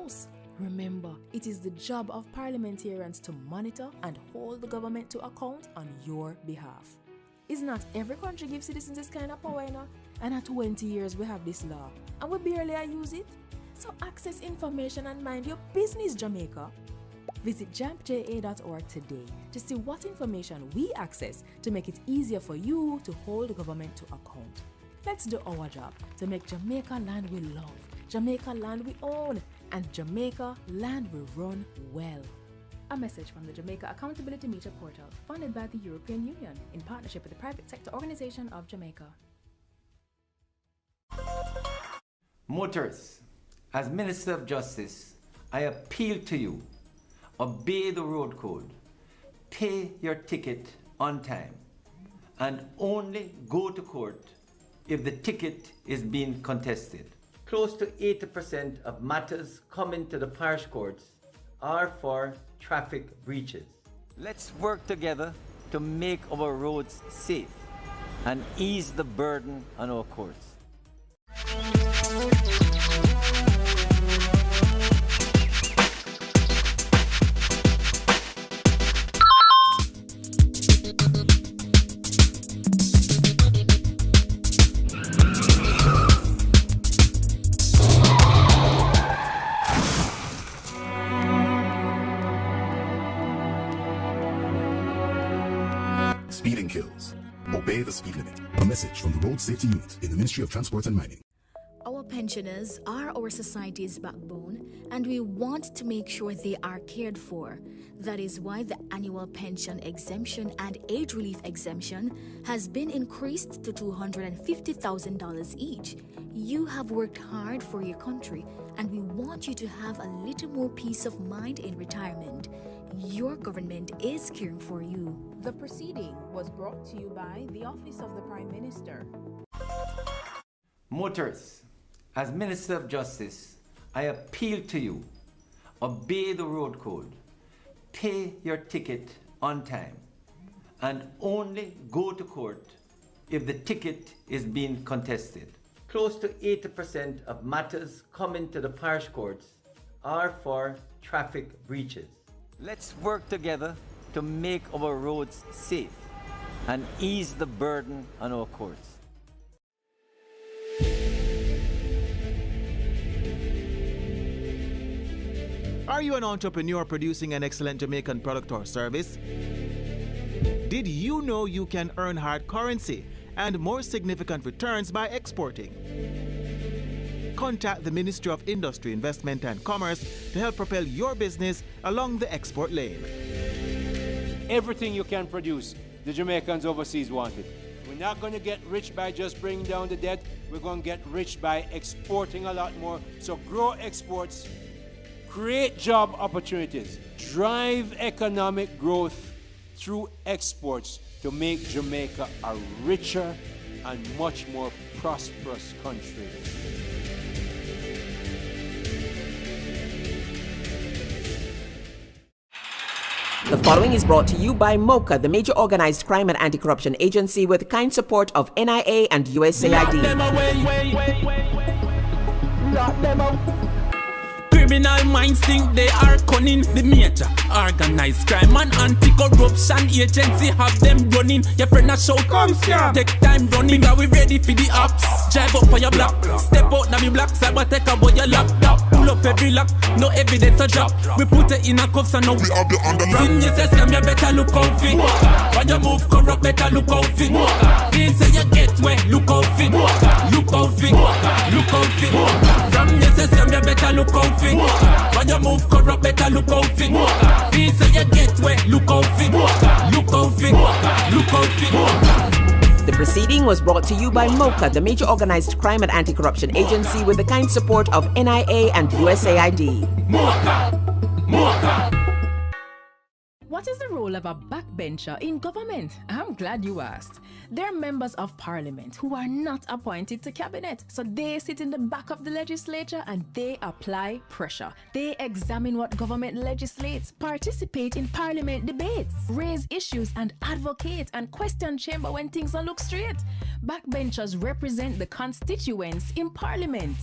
House. Remember, it is the job of parliamentarians to monitor and hold the government to account on your behalf. Is not every country gives citizens this kind of power, you know? And at 20 years we have this law, and we barely use it. So access information and mind your business, Jamaica. Visit jampja.org today to see what information we access to make it easier for you to hold the government to account. Let's do our job to make Jamaica land we love, Jamaica land we own, and Jamaica land we run well. A message from the Jamaica Accountability Meter Portal, funded by the European Union in partnership with the Private Sector Organization of Jamaica. Motorists, as Minister of Justice, I appeal to you, obey the road code, pay your ticket on time, and only go to court if the ticket is being contested. Close to 80% of matters coming to the parish courts are for traffic breaches. Let's work together to make our roads safe and ease the burden on our courts. Speeding kills. Obey the speed limit. A message from the Road Safety Unit in the Ministry of Transport and Mining. Our pensioners are our society's backbone, and we want to make sure they are cared for. That is why the annual pension exemption and age relief exemption has been increased to $250,000 each. You have worked hard for your country, and we want you to have a little more peace of mind in retirement. Your government is caring for you. The proceeding was brought to you by the Office of the Prime Minister. Motorists, as Minister of Justice, I appeal to you, obey the road code, pay your ticket on time, and only go to court if the ticket is being contested. Close to 80% of matters coming to the parish courts are for traffic breaches. Let's work together to make our roads safe and ease the burden on our courts. Are you an entrepreneur producing an excellent Jamaican product or service? Did you know you can earn hard currency and more significant returns by exporting? Contact the Ministry of Industry, Investment and Commerce to help propel your business along the export lane. Everything you can produce, the Jamaicans overseas want it. We're not going to get rich by just bringing down the debt. We're going to get rich by exporting a lot more. So grow exports, create job opportunities, drive economic growth through exports to make Jamaica a richer and much more prosperous country. The following is brought to you by MOCA, the major organized crime and anti-corruption agency with kind support of NIA and USAID. Criminal minds think they are cunning. The major organized crime and anti-corruption agency have them running. Your friend a shout, come here. Take time running, are we ready for the ops? Drive up on your block, step out now me block, cyber take about your laptop. Pull up every lock, no evidence to drop. We put it in a cuffs and now we have the underground. When you say scam, you better look out for it. When you move corrupt, better look out for it. They say you get wet, look out for it. Look out for it, look out for it. From you say scam, you better look out for it. When you move corrupt, better look out for it. They say you get wet, look out for it. Look out for it, look out for it. The proceeding was brought to you by MOCA, the major organized crime and anti-corruption agency with the kind support of NIA and USAID. MOCA. What is the role of a backbencher in government? I'm glad you asked. They're members of parliament who are not appointed to cabinet. So they sit in the back of the legislature and they apply pressure. They examine what government legislates, participate in parliament debates, raise issues and advocate and question chamber when things don't look straight. Backbenchers represent the constituents in parliament.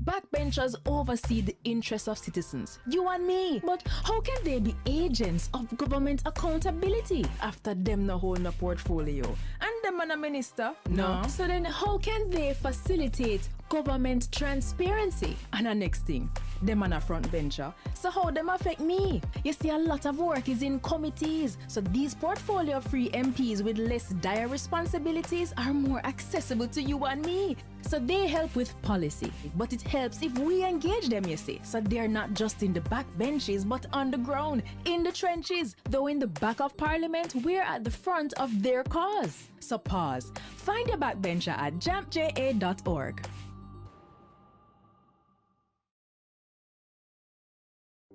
Backbenchers oversee the interests of citizens, you and me. But how can they be agents of government accountability after them no hold no portfolio? And them and a minister? No. So then how can they facilitate government transparency? And the next thing, them and a front bencher. So how them affect me? You see, a lot of work is in committees. So these portfolio-free MPs with less dire responsibilities are more accessible to you and me. So they help with policy, but it helps if we engage them, you see. So they're not just in the back benches, but on the ground, in the trenches. Though in the back of Parliament, we're at the front of their cause. So pause. Find your backbencher at jampja.org.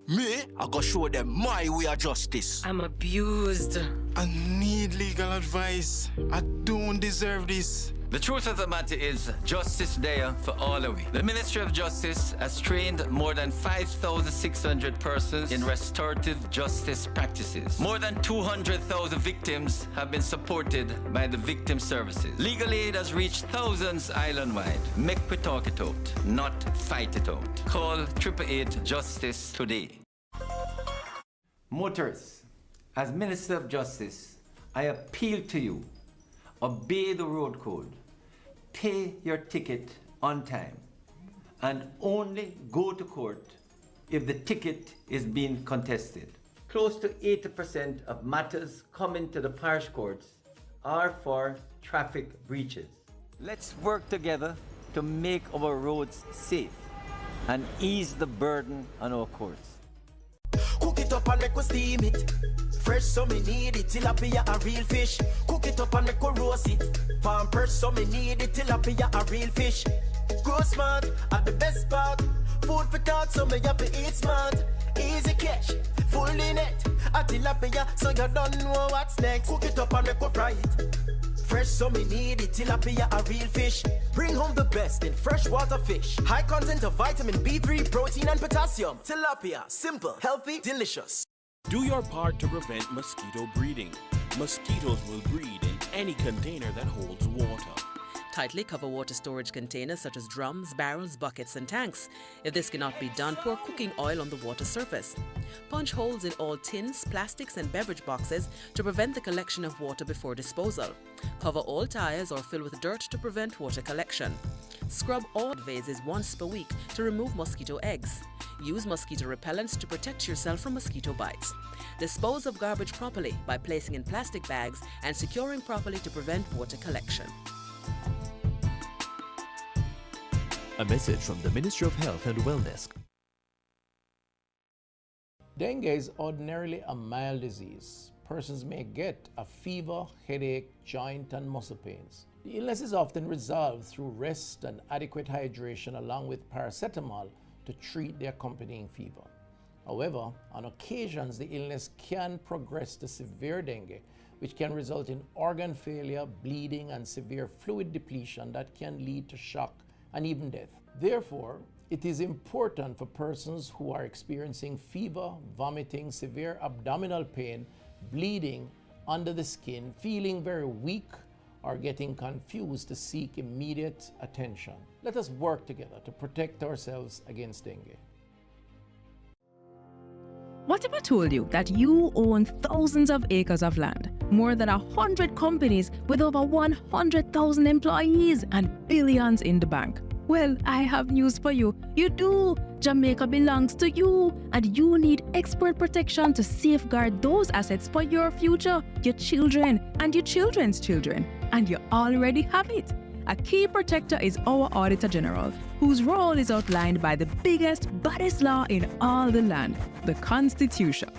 Me, I go show them my way of justice. I'm abused. I need legal advice. I don't deserve this. The truth of the matter is, justice there for all of we. The Ministry of Justice has trained more than 5,600 persons in restorative justice practices. More than 200,000 victims have been supported by the victim services. Legal aid has reached thousands island-wide. Make we talk it out, not fight it out. Call 888 Justice today. Motorists, as Minister of Justice, I appeal to you. Obey the road code, pay your ticket on time, and only go to court if the ticket is being contested. Close to 80% of matters coming to the parish courts are for traffic breaches. Let's work together to make our roads safe and ease the burden on our courts. Cook it up and make we steam it. Fresh so me need it, tilapia a real fish. Cook it up and make we roast it. Farm fresh so me need it, tilapia a real fish. Grow smart at the best part. Food for thought so me have to eat smart. Easy catch, fully net. A tilapia so you don't know what's next. Cook it up and make we fry it. Fresh so me need it, tilapia a real fish. Bring home the best in freshwater fish. High content of vitamin B3, protein and potassium. Tilapia, simple, healthy, delicious. Do your part to prevent mosquito breeding. Mosquitoes will breed in any container that holds water. Tightly cover water storage containers such as drums, barrels, buckets and tanks. If this cannot be done, pour cooking oil on the water surface. Punch holes in all tins, plastics and beverage boxes to prevent the collection of water before disposal. Cover all tires or fill with dirt to prevent water collection. Scrub all vases once per week to remove mosquito eggs. Use mosquito repellents to protect yourself from mosquito bites. Dispose of garbage properly by placing in plastic bags and securing properly to prevent water collection. A message from the Ministry of Health and Wellness. Dengue is ordinarily a mild disease. Persons may get a fever, headache, joint and muscle pains. The illness is often resolved through rest and adequate hydration along with paracetamol to treat the accompanying fever. However, on occasions the illness can progress to severe dengue, which can result in organ failure, bleeding and severe fluid depletion that can lead to shock and even death. Therefore, it is important for persons who are experiencing fever, vomiting, severe abdominal pain, bleeding under the skin, feeling very weak, or getting confused to seek immediate attention. Let us work together to protect ourselves against dengue. What if I told you that you own thousands of acres of land, more than 100 companies with over 100,000 employees and billions in the bank? Well, I have news for you. You do. Jamaica belongs to you, and you need expert protection to safeguard those assets for your future, your children, and your children's children. And you already have it. A key protector is our Auditor General, whose role is outlined by the biggest, baddest law in all the land, the Constitution.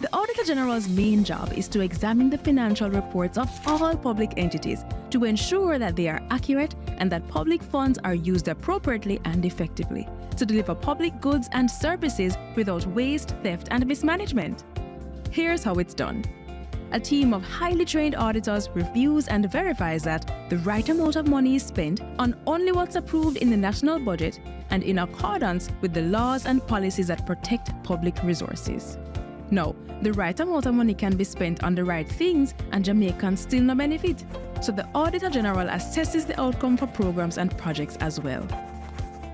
The Auditor General's main job is to examine the financial reports of all public entities to ensure that they are accurate and that public funds are used appropriately and effectively to deliver public goods and services without waste, theft, and mismanagement. Here's how it's done. A team of highly trained auditors reviews and verifies that the right amount of money is spent on only what's approved in the national budget and in accordance with the laws and policies that protect public resources. Now, the right amount of money can be spent on the right things and Jamaicans still no benefit. So the Auditor General assesses the outcome for programs and projects as well.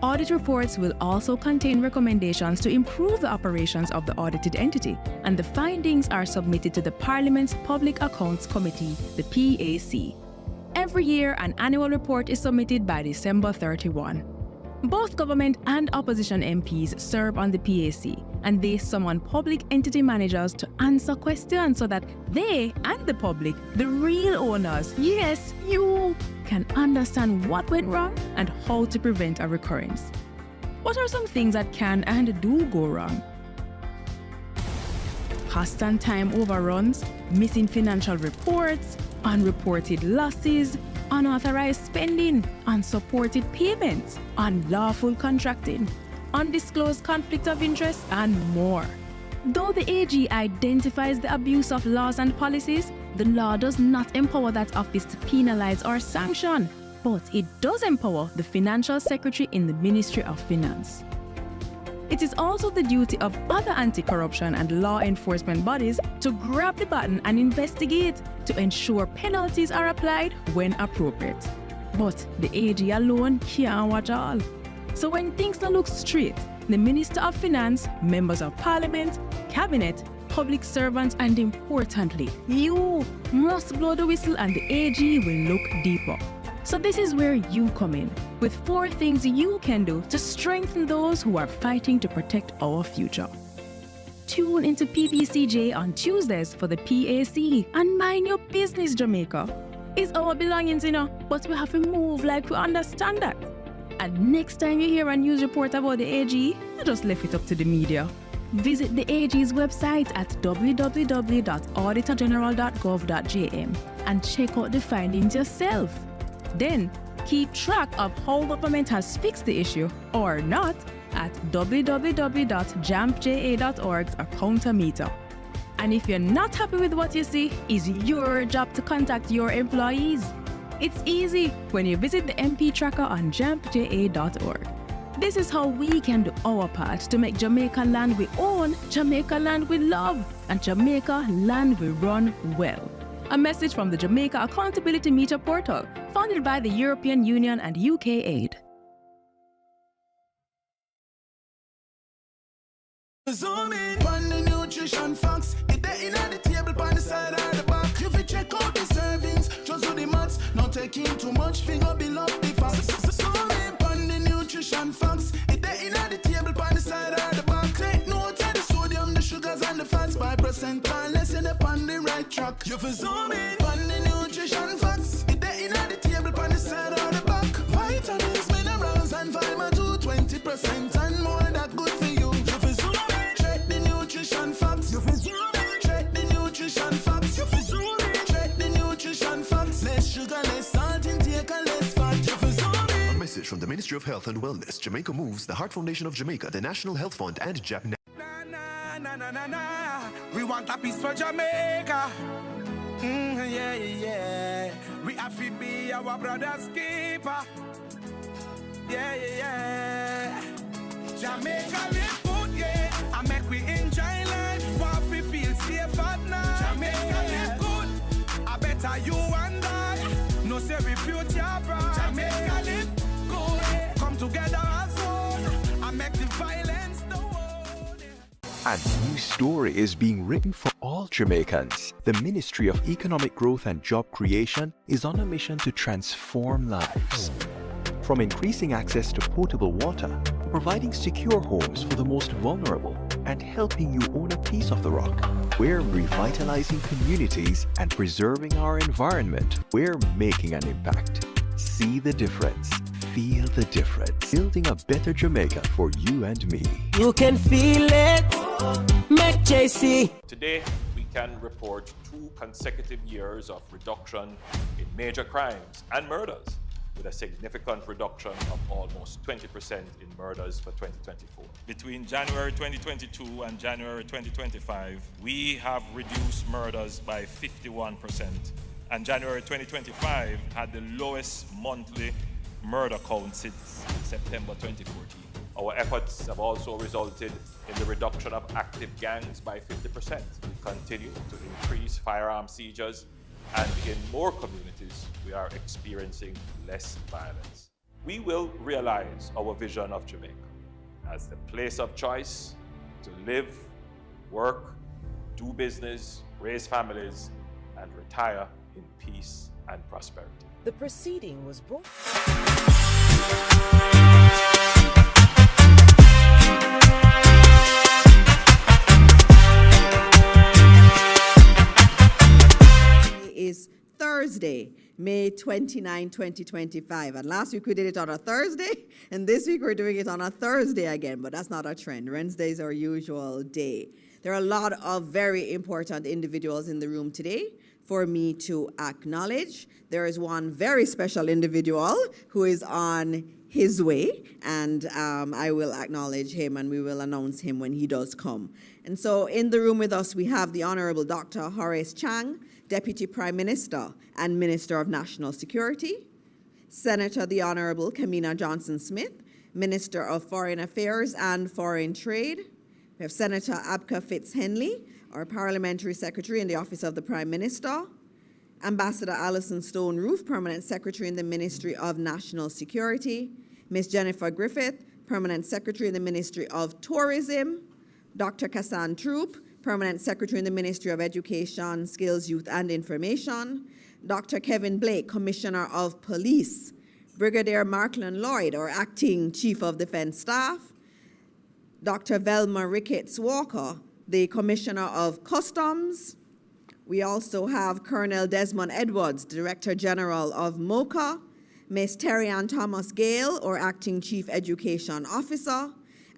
Audit reports will also contain recommendations to improve the operations of the audited entity, and the findings are submitted to the Parliament's Public Accounts Committee, the PAC. Every year, an annual report is submitted by December 31. Both government and opposition MPs serve on the PAC, and they summon public entity managers to answer questions so that they and the public, the real owners, yes, you, can understand what went wrong and how to prevent a recurrence. What are some things that can and do go wrong? Cost and time overruns, missing financial reports, unreported losses, unauthorized spending, unsupported payments, unlawful contracting, undisclosed conflict of interest, and more. Though the AG identifies the abuse of laws and policies, the law does not empower that office to penalize or sanction, but it does empower the Financial Secretary in the Ministry of Finance. It is also the duty of other anti-corruption and law enforcement bodies to grab the baton and investigate to ensure penalties are applied when appropriate. But the AG alone can't watch all. So when things don't look straight, the Minister of Finance, members of Parliament, Cabinet, public servants, and importantly, you must blow the whistle and the AG will look deeper. So this is where you come in, with 4 things you can do to strengthen those who are fighting to protect our future. Tune into PBCJ on Tuesdays for the PAC and mind your business, Jamaica. It's our belongings, but we have to move like we understand that. And next time you hear a news report about the AG, you just left it up to the media. Visit the AG's website at www.auditorgeneral.gov.jm and check out the findings yourself. Then, keep track of how government has fixed the issue or not at www.jampja.org's accountometer. And if you're not happy with what you see, it's your job to contact your employees. It's easy when you visit the MP tracker on jampja.org. This is how we can do our part to make Jamaica land we own, Jamaica land we love, and Jamaica land we run well. A message from the Jamaica Accountability Meter portal, funded by the European Union and UK Aid. Zoom in on the nutrition facts. It there in the table on the side or the back. You fi check out the servings, just do the maths. Not taking too much, finger below the facts. Zoom in on the nutrition facts. It there in the table on the side or the back. Take note of the sodium, the sugars, and the fats. 5% unless you're on the right track. You fi zoom in on the nutrition facts. It there in the table on the side or the back. Vitamins, minerals, and vitamin 2, 20% and more. That good for you. You fi zoom in. Check the nutrition facts. You fi zoom in. Check the nutrition facts. You fi zoom in. Check the nutrition facts. Less sugar, less salt intake, and less fat. You fi zoom in. A message from the Ministry of Health and Wellness, Jamaica Moves, the Heart Foundation of Jamaica, the National Health Fund, and JAP. We want a peace for Jamaica. Yeah. We have to be our brother's keeper. Yeah. Jamaica live good, yeah. I make we enjoy life. What we feel safe at night. Jamaica live good. I better you and I. No say we future bright. Jamaica live good. Come together as one. I make the violence the one. A new story is being written for all Jamaicans. The Ministry of Economic Growth and Job Creation is on a mission to transform lives. From increasing access to potable water, to providing secure homes for the most vulnerable, and helping you own a piece of the rock. We're revitalizing communities and preserving our environment. We're making an impact. See the difference. Feel the difference. Building a better Jamaica for you and me. You can feel it. Make JC. Today, we can report 2 consecutive years of reduction in major crimes and murders, with a significant reduction of almost 20% in murders for 2024. Between January 2022 and January 2025, we have reduced murders by 51%, and January 2025 had the lowest monthly murder count since September 2014. Our efforts have also resulted in the reduction of active gangs by 50%. We continue to increase firearm seizures, and in more communities, we are experiencing less violence. we will realize our vision of Jamaica as the place of choice to live, work, do business, raise families, and retire in peace and prosperity. The proceeding was brought. Is Thursday, May 29, 2025. And last week we did it on a Thursday, and this week we're doing it on a Thursday again, but that's not our trend. Wednesday is our usual day. There are a lot of very important individuals in the room today for me to acknowledge. There is one very special individual who is on his way, and I will acknowledge him and we will announce him when he does come. And so in the room with us, we have the Honourable Dr. Horace Chang, Deputy Prime Minister and Minister of National Security, Senator the Honourable Kamina Johnson-Smith, Minister of Foreign Affairs and Foreign Trade. We have Senator Abka Fitz-Henley, our Parliamentary Secretary in the Office of the Prime Minister, Ambassador Alison Stone-Roof, Permanent Secretary in the Ministry of National Security, Ms. Jennifer Griffith, Permanent Secretary in the Ministry of Tourism, Dr. Kassan Troop, Permanent Secretary in the Ministry of Education, Skills, Youth and Information, Dr. Kevin Blake, Commissioner of Police, Brigadier Markland Lloyd, our Acting Chief of Defense Staff, Dr. Velma Ricketts-Walker, the Commissioner of Customs. We also have Colonel Desmond Edwards, Director General of MOCA, Ms. Terry-Ann Thomas-Gale, our Acting Chief Education Officer,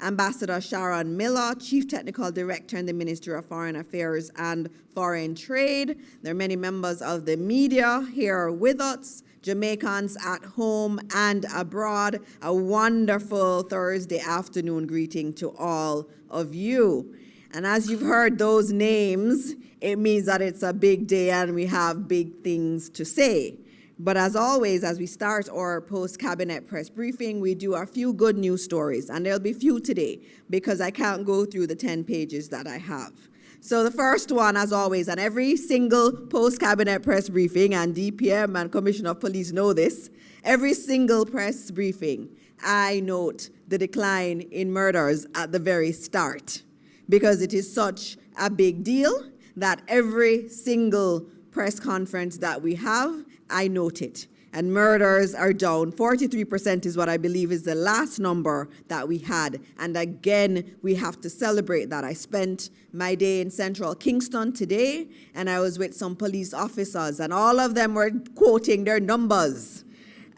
Ambassador Sharon Miller, Chief Technical Director in the Ministry of Foreign Affairs and Foreign Trade. There are many members of the media here with us, Jamaicans at home and abroad. A wonderful Thursday afternoon greeting to all of you. And as you've heard those names, it means that it's a big day and we have big things to say. But as always, as we start our post-cabinet press briefing, we do a few good news stories, and there'll be few today because I can't go through the 10 pages that I have. So the first one, as always, and every single post-cabinet press briefing, and DPM and Commissioner of Police know this, every single press briefing, I note the decline in murders at the very start because it is such a big deal that every single press conference that we have, I note it. And murders are down. 43% is what I believe is the last number that we had. And again, we have to celebrate that. I spent my day in Central Kingston today, and I was with some police officers, and all of them were quoting their numbers.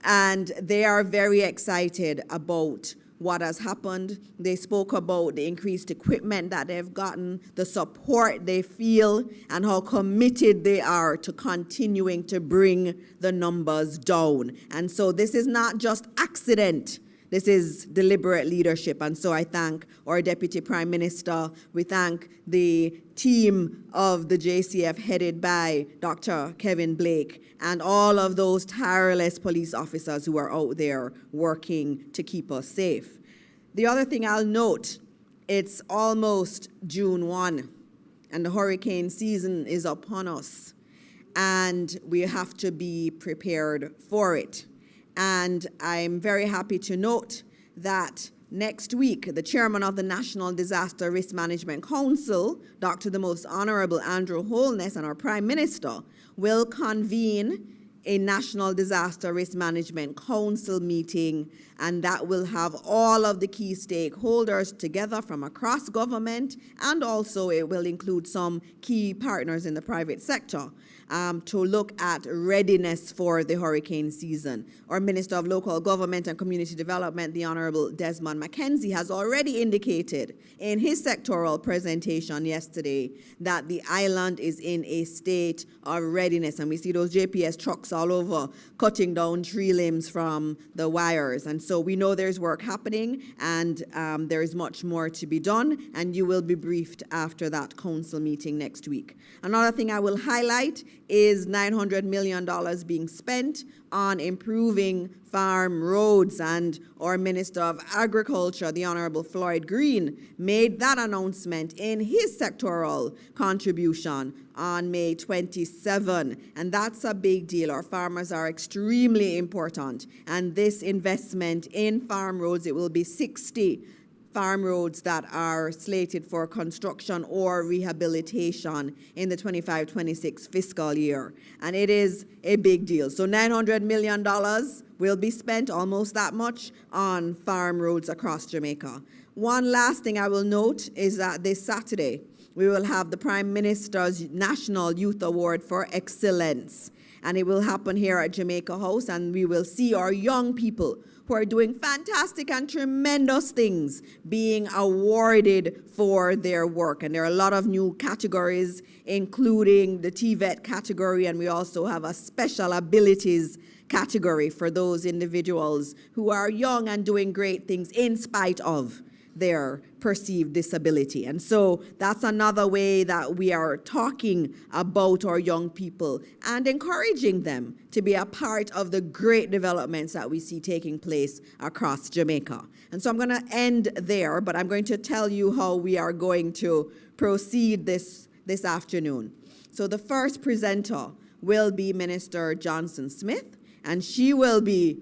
And they are very excited about what has happened. They spoke about the increased equipment that they've gotten, the support they feel, and how committed they are to continuing to bring the numbers down. And so this is not just accident. This is deliberate leadership. And so I thank our Deputy Prime Minister. We thank the team of the JCF headed by Dr. Kevin Blake and all of those tireless police officers who are out there working to keep us safe. The other thing I'll note, it's almost June 1, and the hurricane season is upon us, and we have to be prepared for it. And I'm very happy to note that next week, the chairman of the National Disaster Risk Management Council, Dr. the Most Honourable Andrew Holness, and our Prime Minister will convene a National Disaster Risk Management Council meeting, and that will have all of the key stakeholders together from across government, and also it will include some key partners in the private sector to look at readiness for the hurricane season. Our Minister of Local Government and Community Development, the Honourable Desmond McKenzie, has already indicated in his sectoral presentation yesterday that the island is in a state of readiness, and we see those JPS trucks all over cutting down tree limbs from the wires. And so we know there's work happening, and there is much more to be done, and you will be briefed after that council meeting next week. Another thing I will highlight is $900 million being spent on improving farm roads, and our Minister of Agriculture, the Honourable Floyd Green, made that announcement in his sectoral contribution on May 27, and that's a big deal. Our farmers are extremely important, and this investment in farm roads, it will be 60 farm roads that are slated for construction or rehabilitation in the 25-26 fiscal year. And it is a big deal. So $900 million will be spent, almost that much, on farm roads across Jamaica. One last thing I will note is that this Saturday, we will have the Prime Minister's National Youth Award for Excellence. And it will happen here at Jamaica House, and we will see our young people who are doing fantastic and tremendous things being awarded for their work. And there are a lot of new categories, including the TVET category, and we also have a special abilities category for those individuals who are young and doing great things in spite of their perceived disability. And so that's another way that we are talking about our young people and encouraging them to be a part of the great developments that we see taking place across Jamaica. And so I'm going to end there, but I'm going to tell you how we are going to proceed this afternoon. So the first presenter will be Minister Johnson Smith, and she will be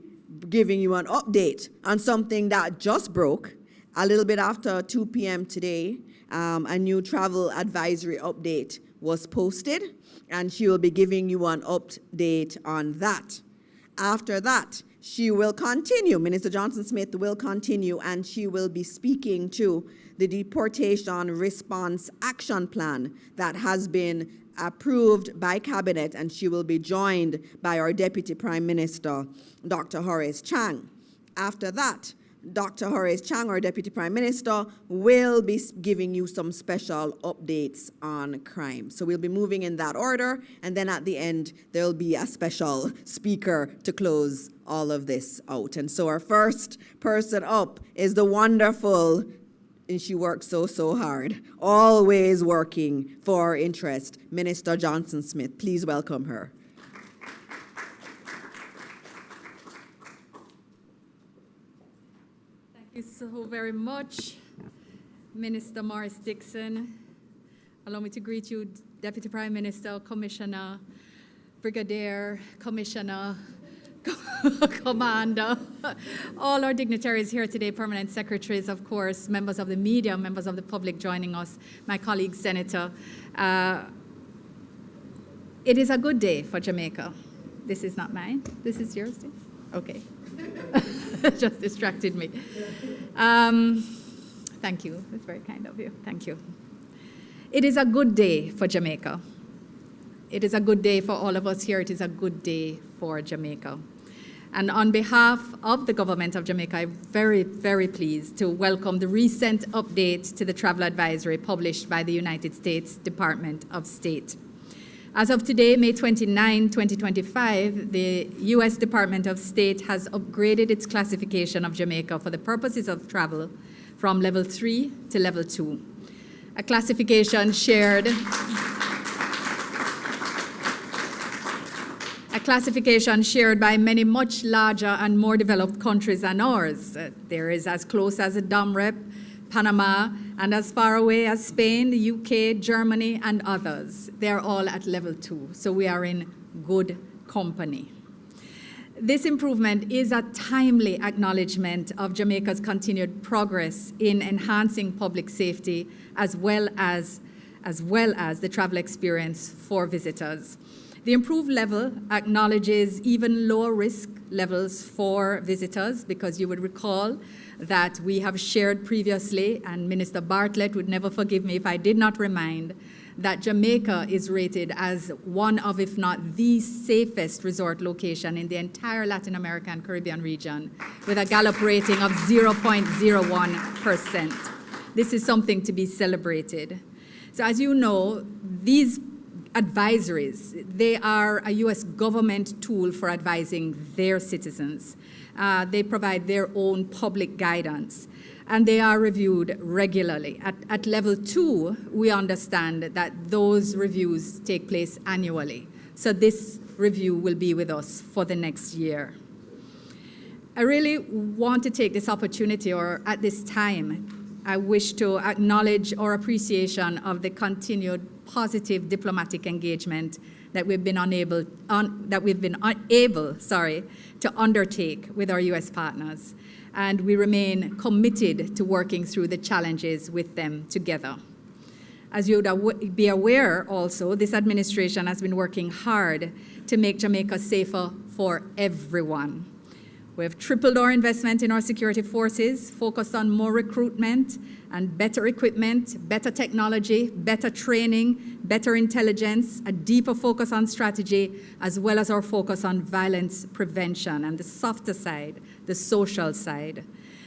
giving you an update on something that just broke a little bit after 2 p.m. today. A new travel advisory update was posted, and she will be giving you an update on that. After that, she will continue, Minister Johnson Smith will continue, and she will be speaking to the Deportation Response Action Plan that has been approved by Cabinet, and she will be joined by our Deputy Prime Minister, Dr. Horace Chang. After that, Dr. Horace Chang, our Deputy Prime Minister, will be giving you some special updates on crime. So we'll be moving in that order, and then at the end, there'll be a special speaker to close all of this out. And so our first person up is the wonderful, and she works so hard, always working for our interest, Minister Johnson Smith. Please welcome her. Thank you so very much, Minister Morris Dixon. Allow me to greet you, Deputy Prime Minister, Commissioner, Brigadier, Commissioner, Commander, all our dignitaries here today, permanent secretaries, of course, members of the media, members of the public joining us, my colleague, Senator. It is a good day for Jamaica. This is not mine. This is yours, Dave? Okay. Just distracted me. Thank you. That's very kind of you. Thank you. It is a good day for Jamaica. It is a good day for all of us here. It is a good day for Jamaica. And on behalf of the government of Jamaica, I'm very, very pleased to welcome the recent update to the travel advisory published by the United States Department of State. As of today, May 29, 2025, the U.S. Department of State has upgraded its classification of Jamaica for the purposes of travel from level 3 to level 2. A classification shared by many much larger and more developed countries than ours. There is as close as Dom Rep, Panama, and as far away as Spain, the UK, Germany, and others. They're all at level 2, so we are in good company. This improvement is a timely acknowledgement of Jamaica's continued progress in enhancing public safety as well as the travel experience for visitors. The improved level acknowledges even lower risk levels for visitors, because you would recall that we have shared previously, and Minister Bartlett would never forgive me if I did not remind, that Jamaica is rated as one of, if not the safest resort location in the entire Latin America and Caribbean region, with a Gallup rating of 0.01%. This is something to be celebrated. So as you know, these advisories, they are a U.S. government tool for advising their citizens. They provide their own public guidance, and they are reviewed regularly. At level 2, we understand that those reviews take place annually. So this review will be with us for the next year. I really want to take this opportunity, or at this time, I wish to acknowledge our appreciation of the continued positive diplomatic engagement that we've been unable to undertake with our U.S. partners, and we remain committed to working through the challenges with them together. As you would be aware also, this administration has been working hard to make Jamaica safer for everyone. We have tripled our investment in our security forces, focused on more recruitment and better equipment, better technology, better training, better intelligence, a deeper focus on strategy, as well as our focus on violence prevention and the softer side, the social side.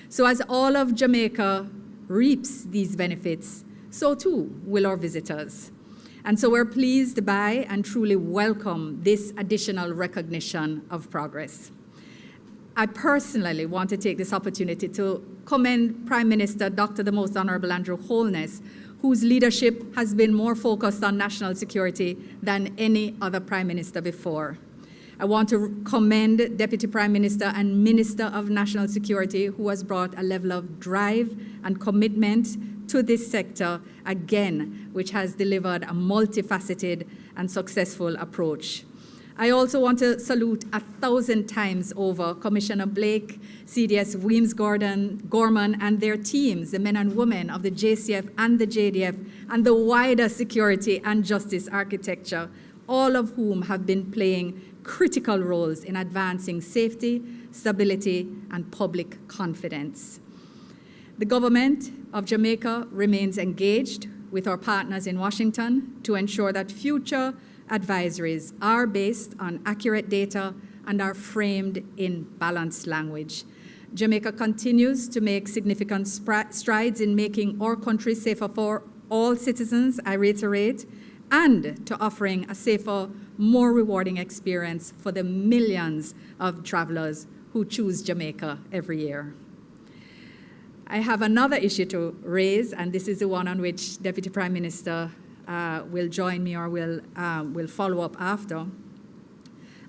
So as all of Jamaica reaps these benefits, so too will our visitors. And so we're pleased by and truly welcome this additional recognition of progress. I personally want to take this opportunity to commend Prime Minister Dr. the Most Honourable Andrew Holness, whose leadership has been more focused on national security than any other Prime Minister before. I want to commend Deputy Prime Minister and Minister of National Security, who has brought a level of drive and commitment to this sector, again, which has delivered a multifaceted and successful approach. I also want to salute 1,000 times over Commissioner Blake, CDS Gorman, and their teams, the men and women of the JCF and the JDF, and the wider security and justice architecture, all of whom have been playing critical roles in advancing safety, stability, and public confidence. The government of Jamaica remains engaged with our partners in Washington to ensure that future advisories are based on accurate data and are framed in balanced language. Jamaica continues to make significant strides in making our country safer for all citizens, I reiterate, and to offering a safer, more rewarding experience for the millions of travelers who choose Jamaica every year. I have another issue to raise, and this is the one on which Deputy Prime Minister will join me or will follow up after.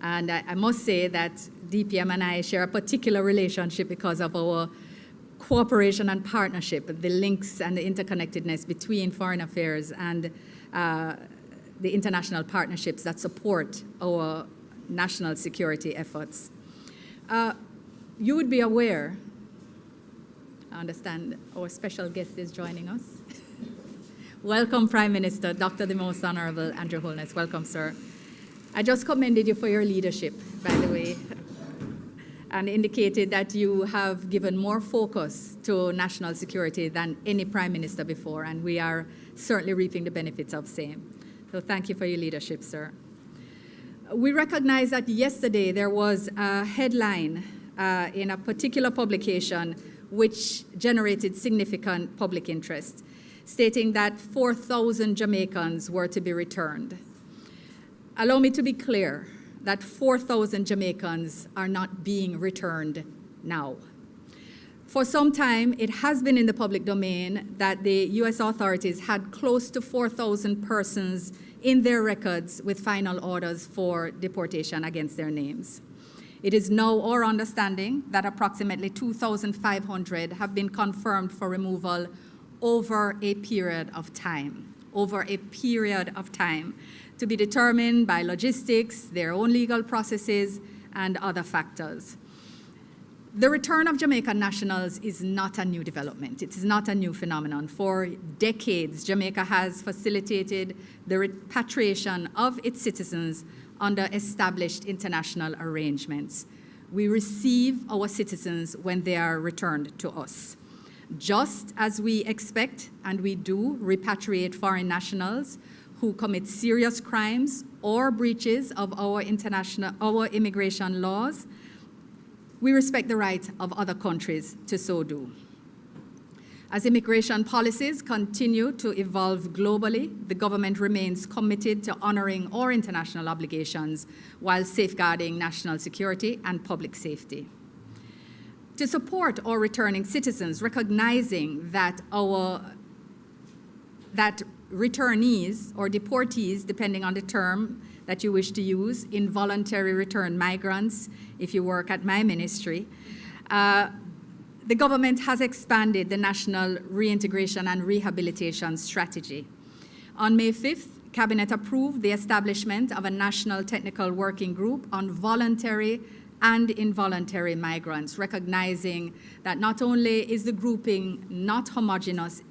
And I must say that DPM and I share a particular relationship because of our cooperation and partnership, the links and the interconnectedness between foreign affairs and the international partnerships that support our national security efforts. You would be aware, I understand our special guest is joining us. Welcome, Prime Minister, Dr. the Most Honourable Andrew Holness. Welcome, sir. I just commended you for your leadership, by the way, and indicated that you have given more focus to national security than any Prime Minister before, and we are certainly reaping the benefits of same. So thank you for your leadership, sir. We recognize that yesterday there was a headline in a particular publication which generated significant public interest, stating that 4,000 Jamaicans were to be returned. Allow me to be clear that 4,000 Jamaicans are not being returned now. For some time, it has been in the public domain that the U.S. authorities had close to 4,000 persons in their records with final orders for deportation against their names. It is now our understanding that approximately 2,500 have been confirmed for removal over a period of time, to be determined by logistics, their own legal processes, and other factors. The return of Jamaican nationals is not a new development. It is not a new phenomenon. For decades, Jamaica has facilitated the repatriation of its citizens under established international arrangements. We receive our citizens when they are returned to us. Just as we expect, and we do, repatriate foreign nationals who commit serious crimes or breaches of our immigration laws, we respect the right of other countries to so do. As immigration policies continue to evolve globally, the government remains committed to honoring our international obligations while safeguarding national security and public safety. To support our returning citizens, recognizing that returnees or deportees, depending on the term that you wish to use, involuntary return migrants, if you work at my ministry, The government has expanded the National Reintegration and Rehabilitation Strategy. On May 5th, Cabinet approved the establishment of a National Technical Working Group on voluntary and involuntary migrants, recognizing that not only is the grouping not homogeneous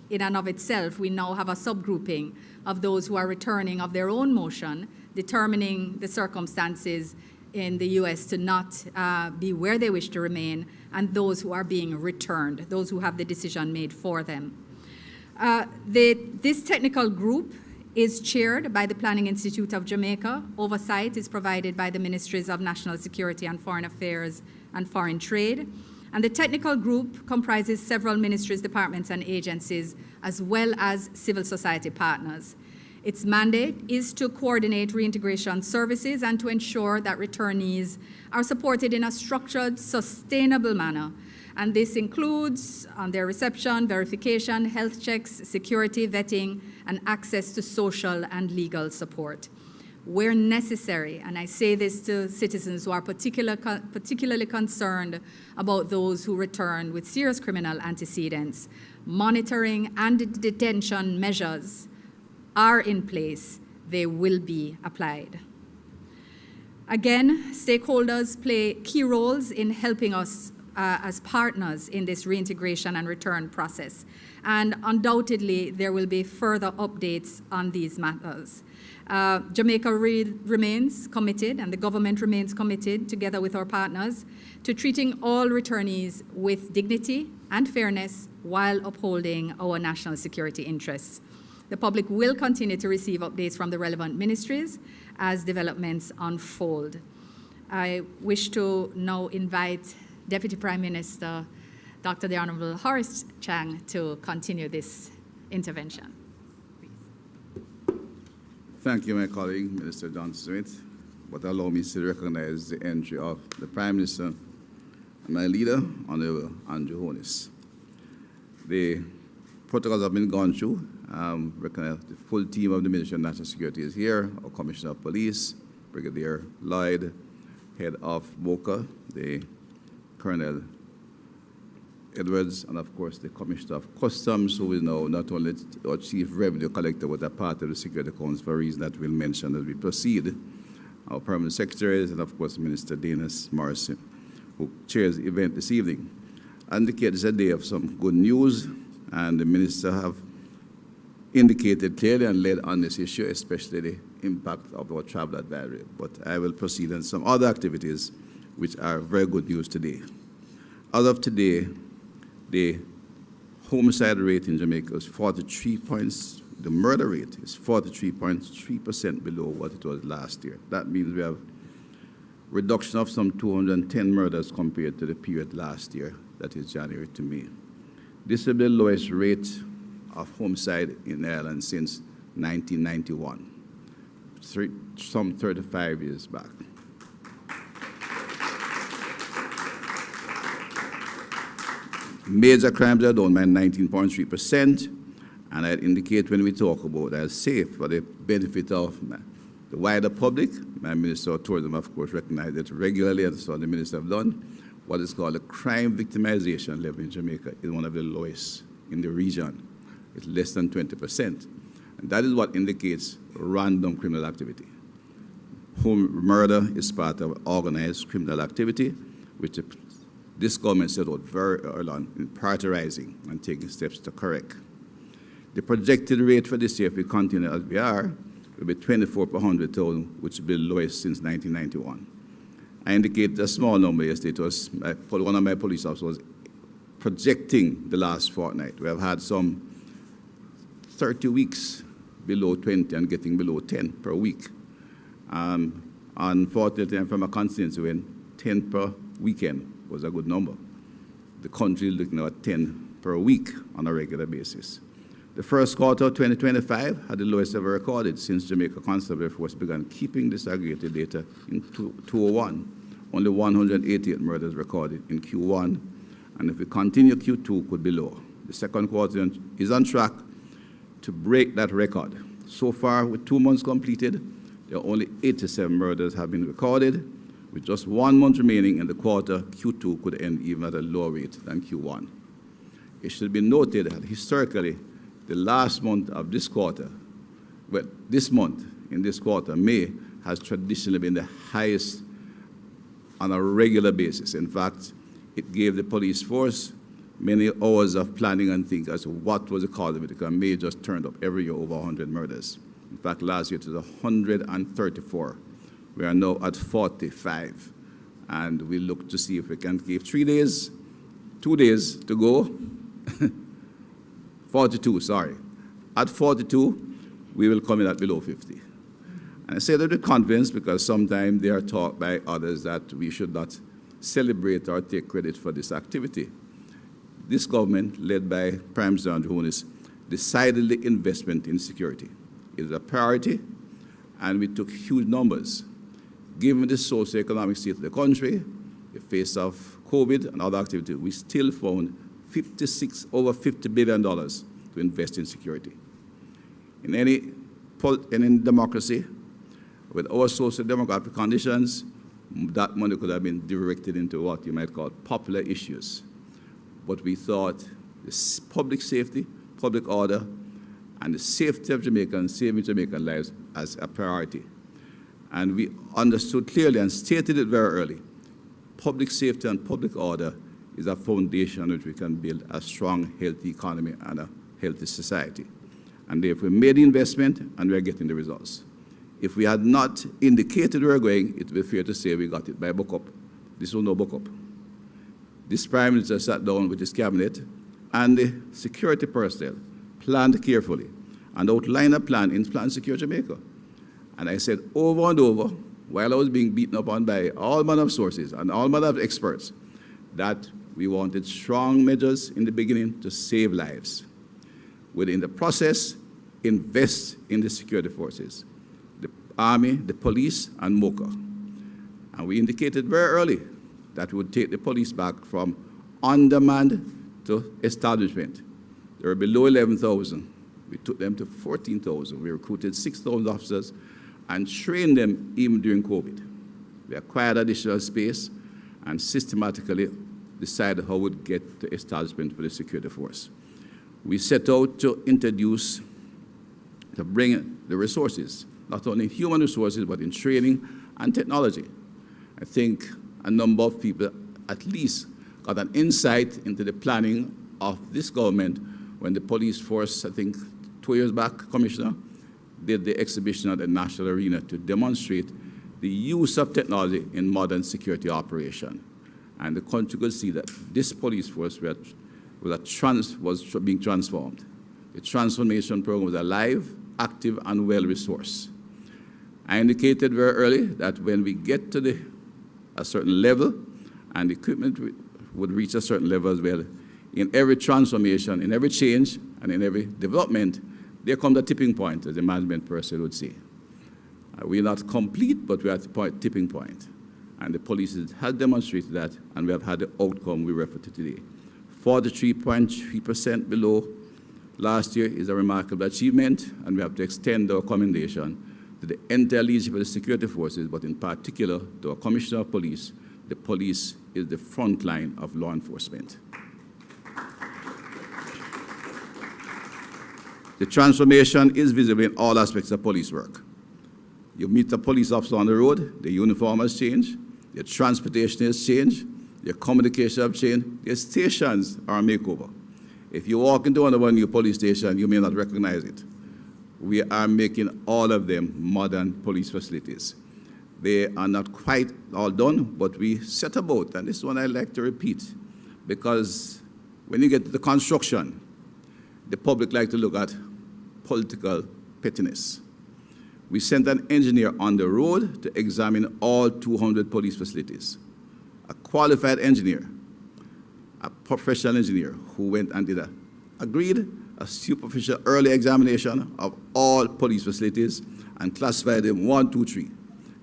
in and of itself, we now have a subgrouping of those who are returning of their own motion, determining the circumstances in the U.S. to not be where they wish to remain, and those who are being returned, those who have the decision made for them. This technical group is chaired by the Planning Institute of Jamaica. Oversight is provided by the Ministries of National Security and Foreign Affairs and Foreign Trade. And the technical group comprises several ministries, departments, and agencies, as well as civil society partners. Its mandate is to coordinate reintegration services and to ensure that returnees are supported in a structured, sustainable manner. And this includes on their reception, verification, health checks, security, vetting, and access to social and legal support. Where necessary, and I say this to citizens who are particularly concerned about those who return with serious criminal antecedents, monitoring and detention measures are in place. They will be applied. Again, stakeholders play key roles in helping us as partners in this reintegration and return process. And undoubtedly, there will be further updates on these matters. Jamaica remains committed, and the government remains committed, together with our partners, to treating all returnees with dignity and fairness while upholding our national security interests. The public will continue to receive updates from the relevant ministries as developments unfold. I wish to now invite Deputy Prime Minister, Dr. the Honourable Horace Chang, to continue this intervention. Thank you, my colleague, Minister John Smith. But allow me to recognize the entry of the Prime Minister and my leader, Honourable Horace. The protocols have been gone through. Recognize the full team of the Ministry of National Security is here, our Commissioner of Police, Brigadier Lloyd, Head of MOCA, the Colonel Edwards, and of course the Commissioner of Customs, who is now not only our Chief Revenue Collector, but a part of the Security Council for a reason that we'll mention as we proceed. Our Permanent Secretaries, and of course Minister Dennis Morrison, who chairs the event this evening. Indicates a day of some good news, and the Minister have indicated clearly and led on this issue, especially the impact of our travel advisory. But I will proceed on some other activities which are very good news today. As of today, the homicide rate in Jamaica is 43 points. The murder rate is 43.3% below what it was last year. That means we have reduction of some 210 murders compared to the period last year, that is January to May. This will be the lowest rate of homicide in Ireland since 1991, some 35 years back. Major crimes are down by 19.3%, and I indicate when we talk about that safe for the benefit of the wider public. My Minister of Tourism, of course, recognized it regularly, and so the Minister have done. What is called the crime victimization level in Jamaica is one of the lowest in the region. It's less than 20%. And that is what indicates random criminal activity. Home murder is part of organized criminal activity, which this government set out very early on in prioritizing and taking steps to correct. The projected rate for this year, if we continue as we are, will be 24 per 100,000, which will be the lowest since 1991. I indicate a small number yesterday. It was one of my police officers was projecting the last fortnight. We have had some 30 weeks below 20 and getting below 10 per week. Unfortunately, I'm from a constituency when 10 per weekend was a good number. The country is looking at 10 per week on a regular basis. The first quarter of 2025 had the lowest ever recorded since Jamaica Constabulary Force began keeping disaggregated data in 2001. Only 188 murders recorded in Q1, and if we continue, Q2 could be lower. The second quarter is on track to break that record. So far, with 2 months completed, there are only 87 murders have been recorded, With just 1 month remaining in the quarter, Q2 could end even at a lower rate than Q1. It should be noted that historically, the last month of this quarter, well, this month, in this quarter, May, has traditionally been the highest on a regular basis. In fact, it gave the police force many hours of planning and thinking as to what was the cause of it, because May just turned up every year over 100 murders. In fact, last year it was 134. We are now at 45. And we look to see if we can give 2 days to go. 42, sorry. At 42, we will come in at below 50. And I say that with confidence because sometimes they are taught by others that we should not celebrate or take credit for this activity. This government, led by Prime Minister Horace, decided the investment in security. It is a priority, and we took huge numbers. Given the socio-economic state of the country, the face of COVID and other activity, we still found over $50 billion to invest in security. In any democracy, with our socio-demographic conditions, that money could have been directed into what you might call popular issues. But we thought the public safety, public order, and the safety of Jamaicans, saving Jamaican lives as a priority. And we understood clearly and stated it very early. Public safety and public order is a foundation on which we can build a strong, healthy economy and a healthy society. And therefore, we made the investment, and we are getting the results. If we had not indicated where we were going, it would be fair to say we got it by book up. This was no book up. This Prime Minister sat down with his cabinet, and the security personnel planned carefully and outlined a plan in Plan Secure Jamaica. And I said over and over, while I was being beaten up on by all manner of sources and all manner of experts, that we wanted strong measures in the beginning to save lives. Within the process, invest in the security forces, the Army, the police, and MOCA. And we indicated very early that we would take the police back from on-demand to establishment. They were below 11,000. We took them to 14,000. We recruited 6,000 officers and trained them even during COVID. We acquired additional space and systematically decided how we'd get to establishment for the security force. We set out to bring the resources, not only human resources, but in training and technology. I think a number of people at least got an insight into the planning of this government when the police force, I think 2 years back, Commissioner, did the exhibition at the National Arena to demonstrate the use of technology in modern security operation. And the country could see that this police force was being transformed. The transformation program was alive, active, and well-resourced. I indicated very early that when we get to a certain level, and the equipment would reach a certain level as well, in every transformation, in every change, and in every development, there comes a tipping point, as the management person would say. We're not complete, but we're at the tipping point. And the police has demonstrated that, and we have had the outcome we refer to today. 43.3% below last year is a remarkable achievement, and we have to extend our commendation to the entire leadership of the security forces, but in particular to our Commissioner of Police. The police is the front line of law enforcement. The transformation is visible in all aspects of police work. You meet a police officer on the road, the uniform has changed, their transportation has changed, their communication has changed, their stations are a makeover. If you walk into one of our new police stations, you may not recognize it. We are making all of them modern police facilities. They are not quite all done, but we set about, and this is one I like to repeat, because when you get to the construction, the public like to look at political pettiness. We sent an engineer on the road to examine all 200 police facilities. A qualified engineer, a professional engineer who went and did a superficial early examination of all police facilities and classified them 1, 2, 3.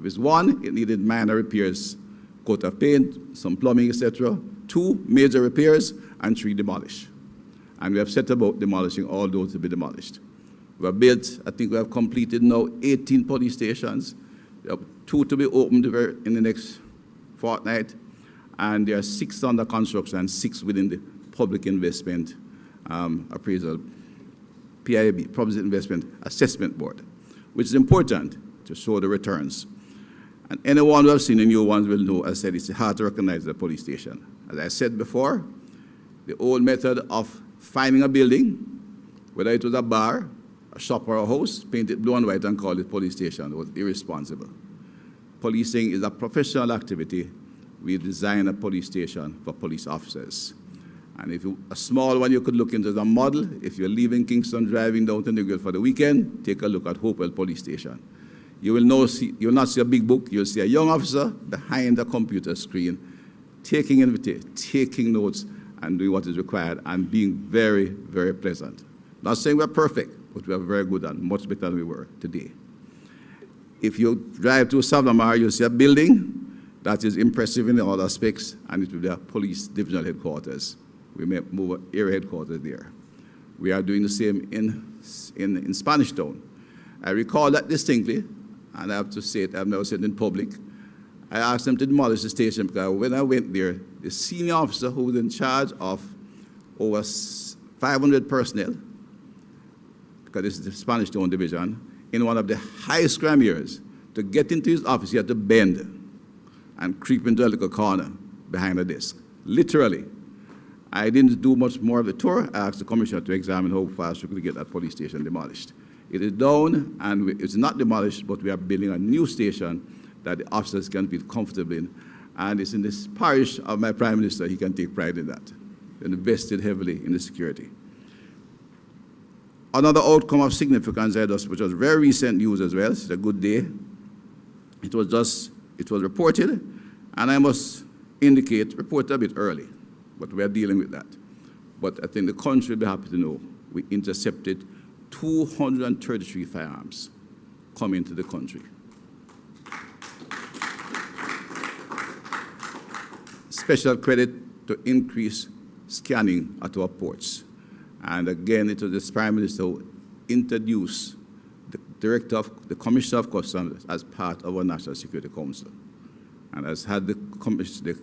If it's 1, it needed minor repairs, coat of paint, some plumbing, etc. 2, major repairs, and 3, demolish. And we have set about demolishing all those to be demolished. We have built, I think we have completed now 18 police stations. We have 2 to be opened in the next fortnight, and there are 6 under construction and 6 within the public investment appraisal, PIB, Public Investment Assessment Board, which is important to show the returns. And anyone who has seen the new ones will know, as I said, it's hard to recognize the police station. As I said before, the old method of finding a building, whether it was a bar, a shop, or a house, paint it blue and white and call it police station, was irresponsible. Policing is a professional activity. We designed a police station for police officers. And if a small one you could look into as a model, if you're leaving Kingston driving down to Newgate for the weekend, take a look at Hopewell Police Station. You will not see a big book, you'll see a young officer behind the computer screen taking notes and doing what is required and being very, very pleasant. Not saying we're perfect, but we are very good and much better than we were today. If you drive to Savlamar, you'll see a building that is impressive in all aspects, and it will be a police divisional headquarters. We may move area headquarters there. We are doing the same in Spanish Town. I recall that distinctly, and I have to say it, I've never said it in public. I asked them to demolish the station because when I went there, the senior officer who was in charge of over 500 personnel, because this is the Spanish Town Division, in one of the highest crime years, to get into his office, he had to bend and creep into a little corner behind a desk, literally. I didn't do much more of the tour. I asked the commissioner to examine how fast we could get that police station demolished. It is down, and it's not demolished, but we are building a new station that the officers can feel comfortable in. And it's in this parish of my Prime Minister. He can take pride in that. And invested heavily in the security. Another outcome of significance, which was very recent news as well, it's a good day. It was reported, and I must indicate, reported a bit early, but we are dealing with that. But I think the country will be happy to know we intercepted 233 firearms coming into the country. Special credit to increase scanning at our ports. And again, it was the Prime Minister who introduced the Commissioner of Customs as part of our National Security Council, and has had the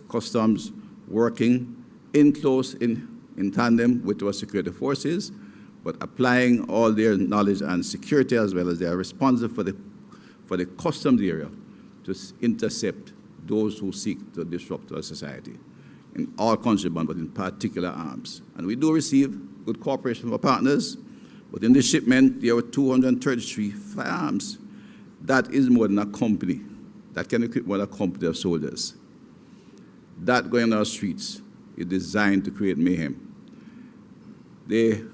Customs working in tandem with our security forces, but applying all their knowledge and security, as well as they are responsible for the customs area to intercept those who seek to disrupt our society in all contraband, but in particular arms. And we do receive good cooperation from our partners, but in this shipment, there were 233 firearms. That is more than a company. That can equip more than a company of soldiers. That going on our streets is designed to create mayhem. The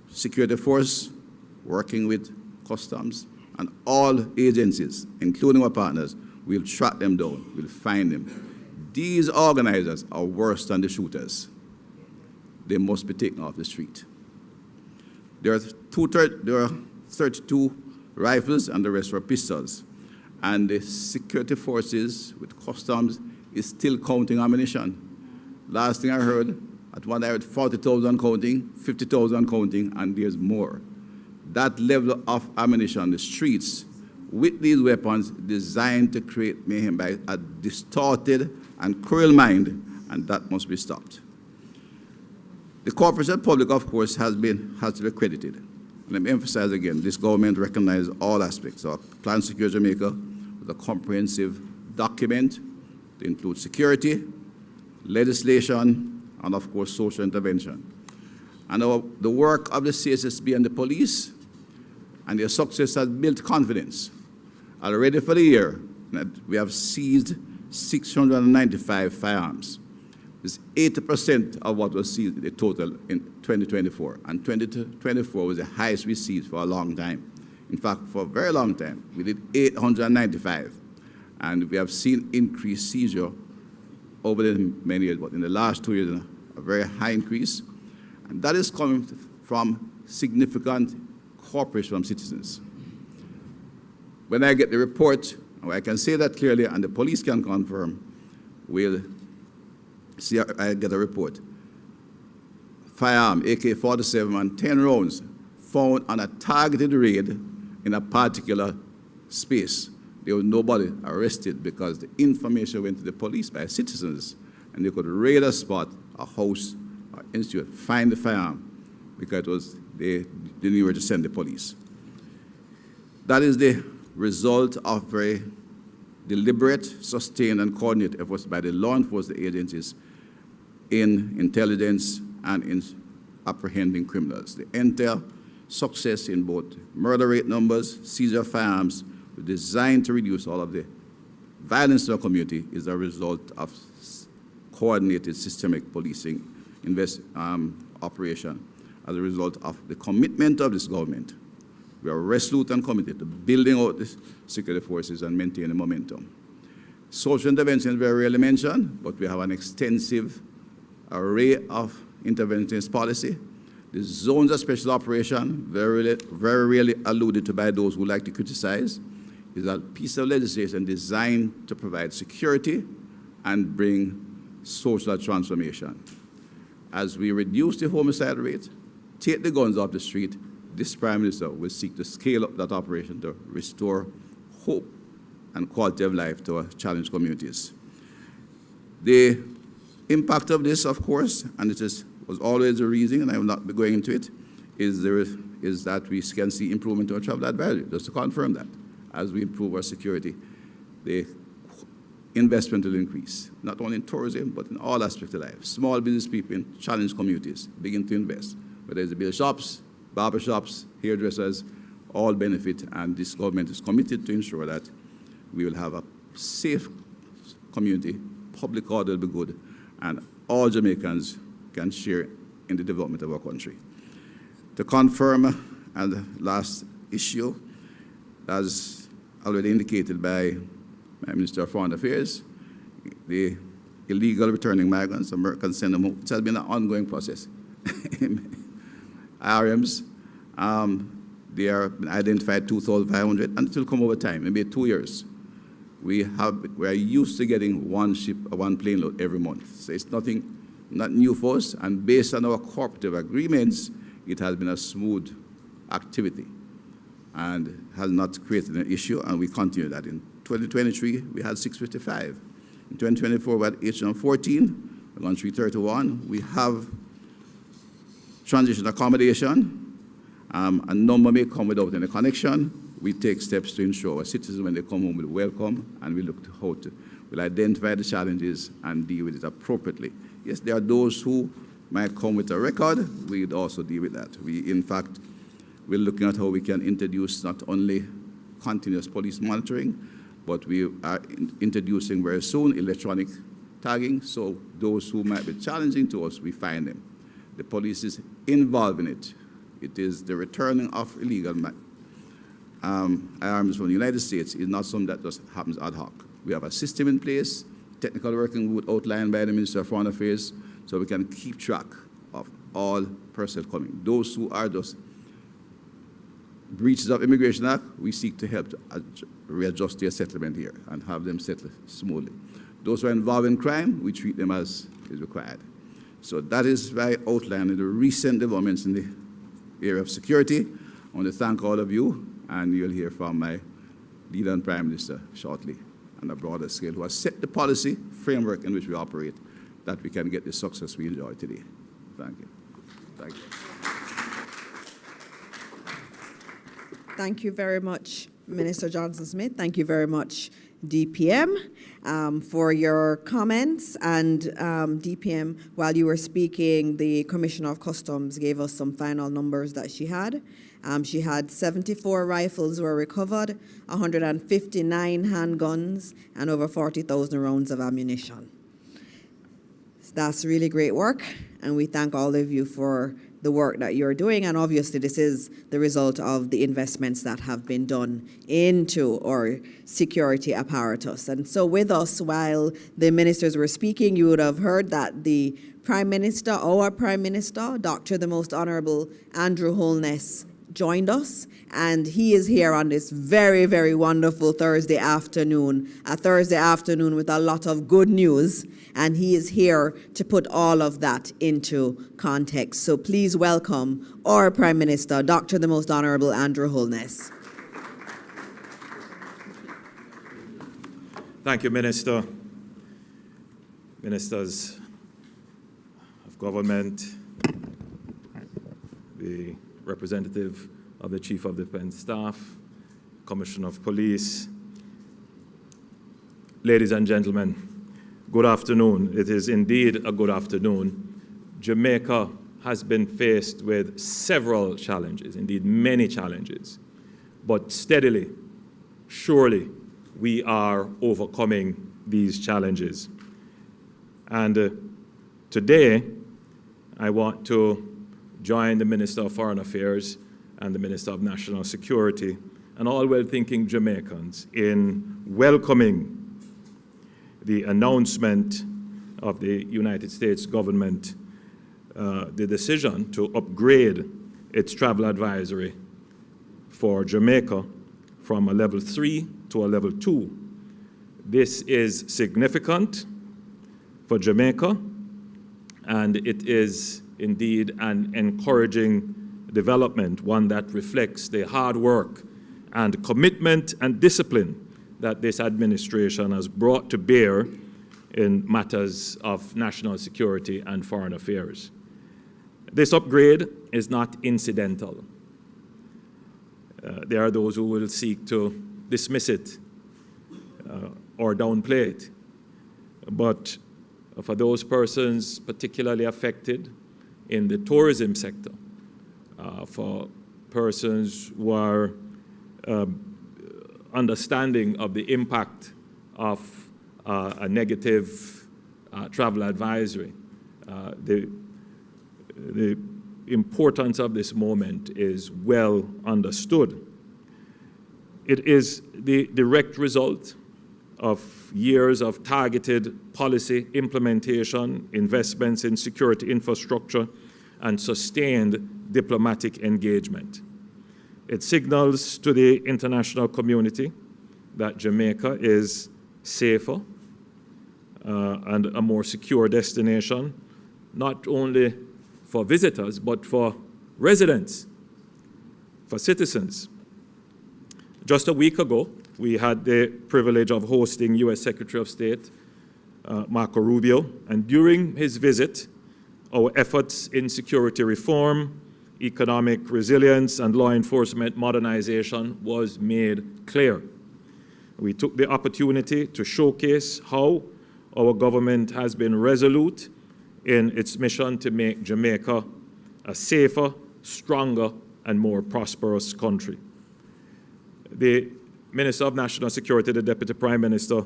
security force, working with customs and all agencies, including our partners, will track them down, will find them. These organizers are worse than the shooters. They must be taken off the street. There are 32 rifles and the rest were pistols. And the security forces with customs is still counting ammunition. Last thing I heard, at one I heard 40,000 counting, 50,000 counting, and there's more. That level of ammunition on the streets with these weapons designed to create mayhem by a distorted and cruel mind, and that must be stopped. The corporate public, of course, has to be credited. Let me emphasize again, this government recognizes all aspects of Plan Secure Jamaica with a comprehensive document to include security, legislation, and of course, social intervention. And the work of the CSSB and the police and their success has built confidence. Already for the year, we have seized 695 firearms. It's 80% of what was seized in the total in 2024. And 2024 was the highest we seized for a long time. In fact, for a very long time, we did 895. And we have seen increased seizure over the many years, but in the last 2 years, a very high increase. And that is coming from significant cooperation from citizens. When I get the report, I can say that clearly, and the police can confirm, we'll see, I get a report. Firearm, AK-47 and 10 rounds found on a targeted raid in a particular space. there was nobody arrested because the information went to the police by citizens, and they could raid a spot, a house, or institute, find the firearm, because they didn't even where to send the police. That is the result of very deliberate, sustained, and coordinated efforts by the law enforcement agencies in intelligence and in apprehending criminals. The entire success in both murder rate numbers, seizure of firearms, designed to reduce all of the violence in our community is a result of coordinated systemic policing operation as a result of the commitment of this government. We are resolute and committed to building out the security forces and maintaining momentum. Social intervention is very rarely mentioned, but we have an extensive array of interventionist policy. The zones of special operation, very rarely alluded to by those who like to criticize, is a piece of legislation designed to provide security and bring social transformation. As we reduce the homicide rate, take the guns off the street, this Prime Minister will seek to scale up that operation to restore hope and quality of life to our challenged communities. The impact of this, of course, and it was always a reason, and I will not be going into it, is that we can see improvement in our travel advisory, just to confirm that. As we improve our security, the investment will increase, not only in tourism, but in all aspects of life. Small business people in challenged communities begin to invest, whether it's the bill shops, barber shops, hairdressers, all benefit, and this government is committed to ensure that we will have a safe community, public order will be good, and all Jamaicans can share in the development of our country. To confirm, and the last issue, as already indicated by my Minister of Foreign Affairs, the illegal returning migrants, Americans send them home. It has been an ongoing process. IRMs, they are identified 2,500, and it will come over time, maybe 2 years. We are used to getting one ship, one plane load every month. So it's not new for us, and based on our cooperative agreements, it has been a smooth activity and has not created an issue, and we continue that. In 2023, we had 655. In 2024, we had 814. We're on 331. We have transition accommodation. A number may come without any connection. We take steps to ensure our citizens, when they come home, will welcome, and we look to how to will identify the challenges and deal with it appropriately. Yes, there are those who might come with a record. We'd also deal with that. In fact, we're looking at how we can introduce not only continuous police monitoring, but we are introducing very soon electronic tagging, so those who might be challenging to us, we find them. The police is involved in it. It is the returning of illegal arms from the United States is not something that just happens ad hoc. We have a system in place, technical working group outlined by the Minister of Foreign Affairs, so we can keep track of all personnel coming. Those who are just breaches of Immigration Act, we seek to help to readjust their settlement here and have them settle smoothly. Those who are involved in crime, we treat them as is required. So that is why I outlined the recent developments in the area of security. I want to thank all of you, and you'll hear from my leader and Prime Minister shortly on a broader scale, who has set the policy framework in which we operate, that we can get the success we enjoy today. Thank you. Thank you. Thank you very much, Minister Johnson-Smith. Thank you very much, DPM, for your comments. And DPM, while you were speaking, the Commissioner of Customs gave us some final numbers that she had. She had 74 rifles were recovered, 159 handguns, and over 40,000 rounds of ammunition. That's really great work, and we thank all of you for the work that you're doing, and obviously this is the result of the investments that have been done into our security apparatus. And so with us, while the ministers were speaking, you would have heard that the Prime Minister, our Prime Minister, Dr. the Most Honourable Andrew Holness, joined us, and he is here on this very, very wonderful Thursday afternoon, a Thursday afternoon with a lot of good news, and he is here to put all of that into context. So please welcome our Prime Minister, Dr. the Most Honourable Andrew Holness. Thank you, Minister. Ministers of Government, the representative of the Chief of Defense Staff, Commissioner of Police, ladies and gentlemen, good afternoon. It is indeed a good afternoon. Jamaica has been faced with several challenges, indeed many challenges, but steadily, surely, we are overcoming these challenges. And today, I want to join the Minister of Foreign Affairs and the Minister of National Security and all well-thinking Jamaicans in welcoming the announcement of the United States government, the decision to upgrade its travel advisory for Jamaica from a level 3 to a level 2. This is significant for Jamaica, and it is indeed an encouraging development, one that reflects the hard work and commitment and discipline that this administration has brought to bear in matters of national security and foreign affairs. This upgrade is not incidental. There are those who will seek to dismiss it or downplay it. But for those persons particularly affected in the tourism sector, for persons who are understanding of the impact of a negative travel advisory, the importance of this moment is well understood. It is the direct result of years of targeted policy implementation, investments in security infrastructure, and sustained diplomatic engagement. It signals to the international community that Jamaica is safer and a more secure destination, not only for visitors, but for residents, for citizens. Just a week ago, we had the privilege of hosting U.S. Secretary of State Marco Rubio, and during his visit, our efforts in security reform, economic resilience, and law enforcement modernization was made clear. We took the opportunity to showcase how our government has been resolute in its mission to make Jamaica a safer, stronger, and more prosperous country. The Minister of National Security, the Deputy Prime Minister,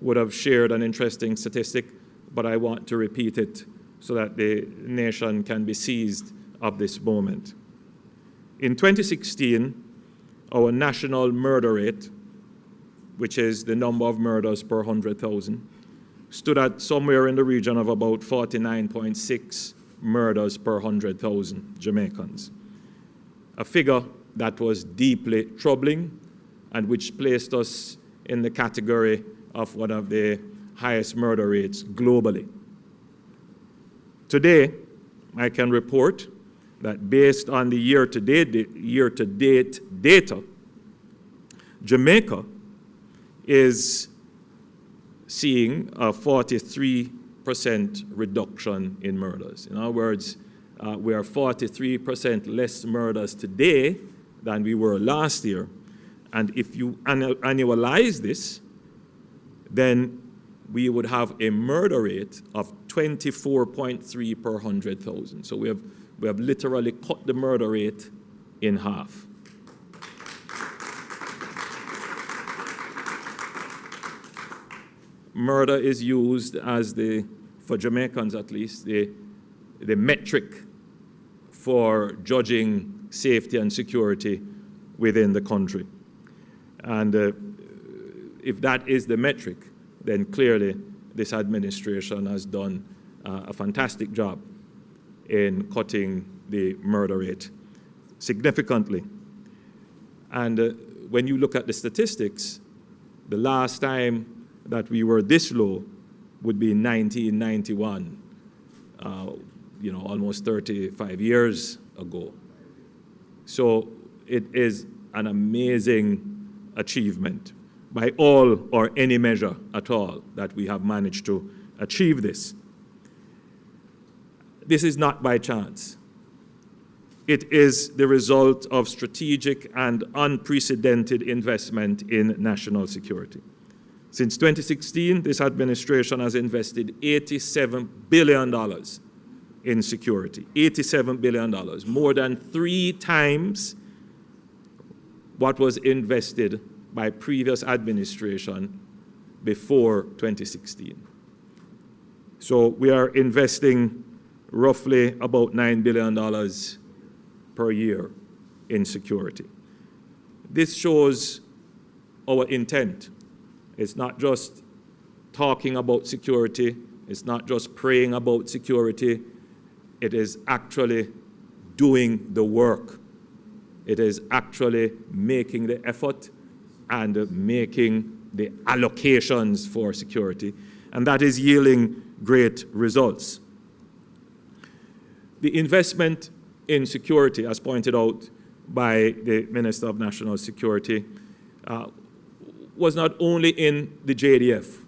would have shared an interesting statistic, but I want to repeat it so that the nation can be seized of this moment. In 2016, our national murder rate, which is the number of murders per 100,000, stood at somewhere in the region of about 49.6 murders per 100,000 Jamaicans. A figure that was deeply troubling and which placed us in the category of one of the highest murder rates globally. Today, I can report that based on the year-to-date data, Jamaica is seeing a 43% reduction in murders. In other words, we are 43% less murders today than we were last year. And if you annualize this, then we would have a murder rate of 24.3 per 100,000. So we have literally cut the murder rate in half. Murder is used as for Jamaicans at least, the metric for judging safety and security within the country. And if that is the metric, then clearly this administration has done a fantastic job in cutting the murder rate significantly. And when you look at the statistics, the last time that we were this low would be in 1991, almost 35 years ago. So it is an amazing achievement by all or any measure at all that we have managed to achieve this. This is not by chance. It is the result of strategic and unprecedented investment in national security. Since 2016, this administration has invested $87 billion in security, $87 billion, more than 3 times what was invested by previous administration before 2016. So we are investing roughly about $9 billion per year in security. This shows our intent. It's not just talking about security, it's not just praying about security, it is actually doing the work. It is actually making the effort and making the allocations for security, and that is yielding great results. The investment in security, as pointed out by the Minister of National Security, was not only in the JDF,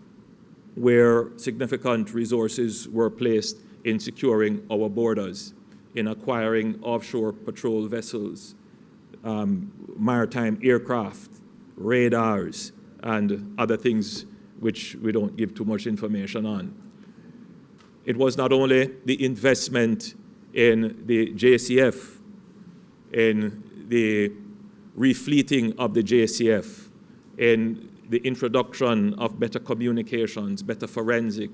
where significant resources were placed in securing our borders, in acquiring offshore patrol vessels, maritime aircraft, radars, and other things which we don't give too much information on. It was not only the investment in the JCF, in the refleeting of the JCF, in the introduction of better communications, better forensic,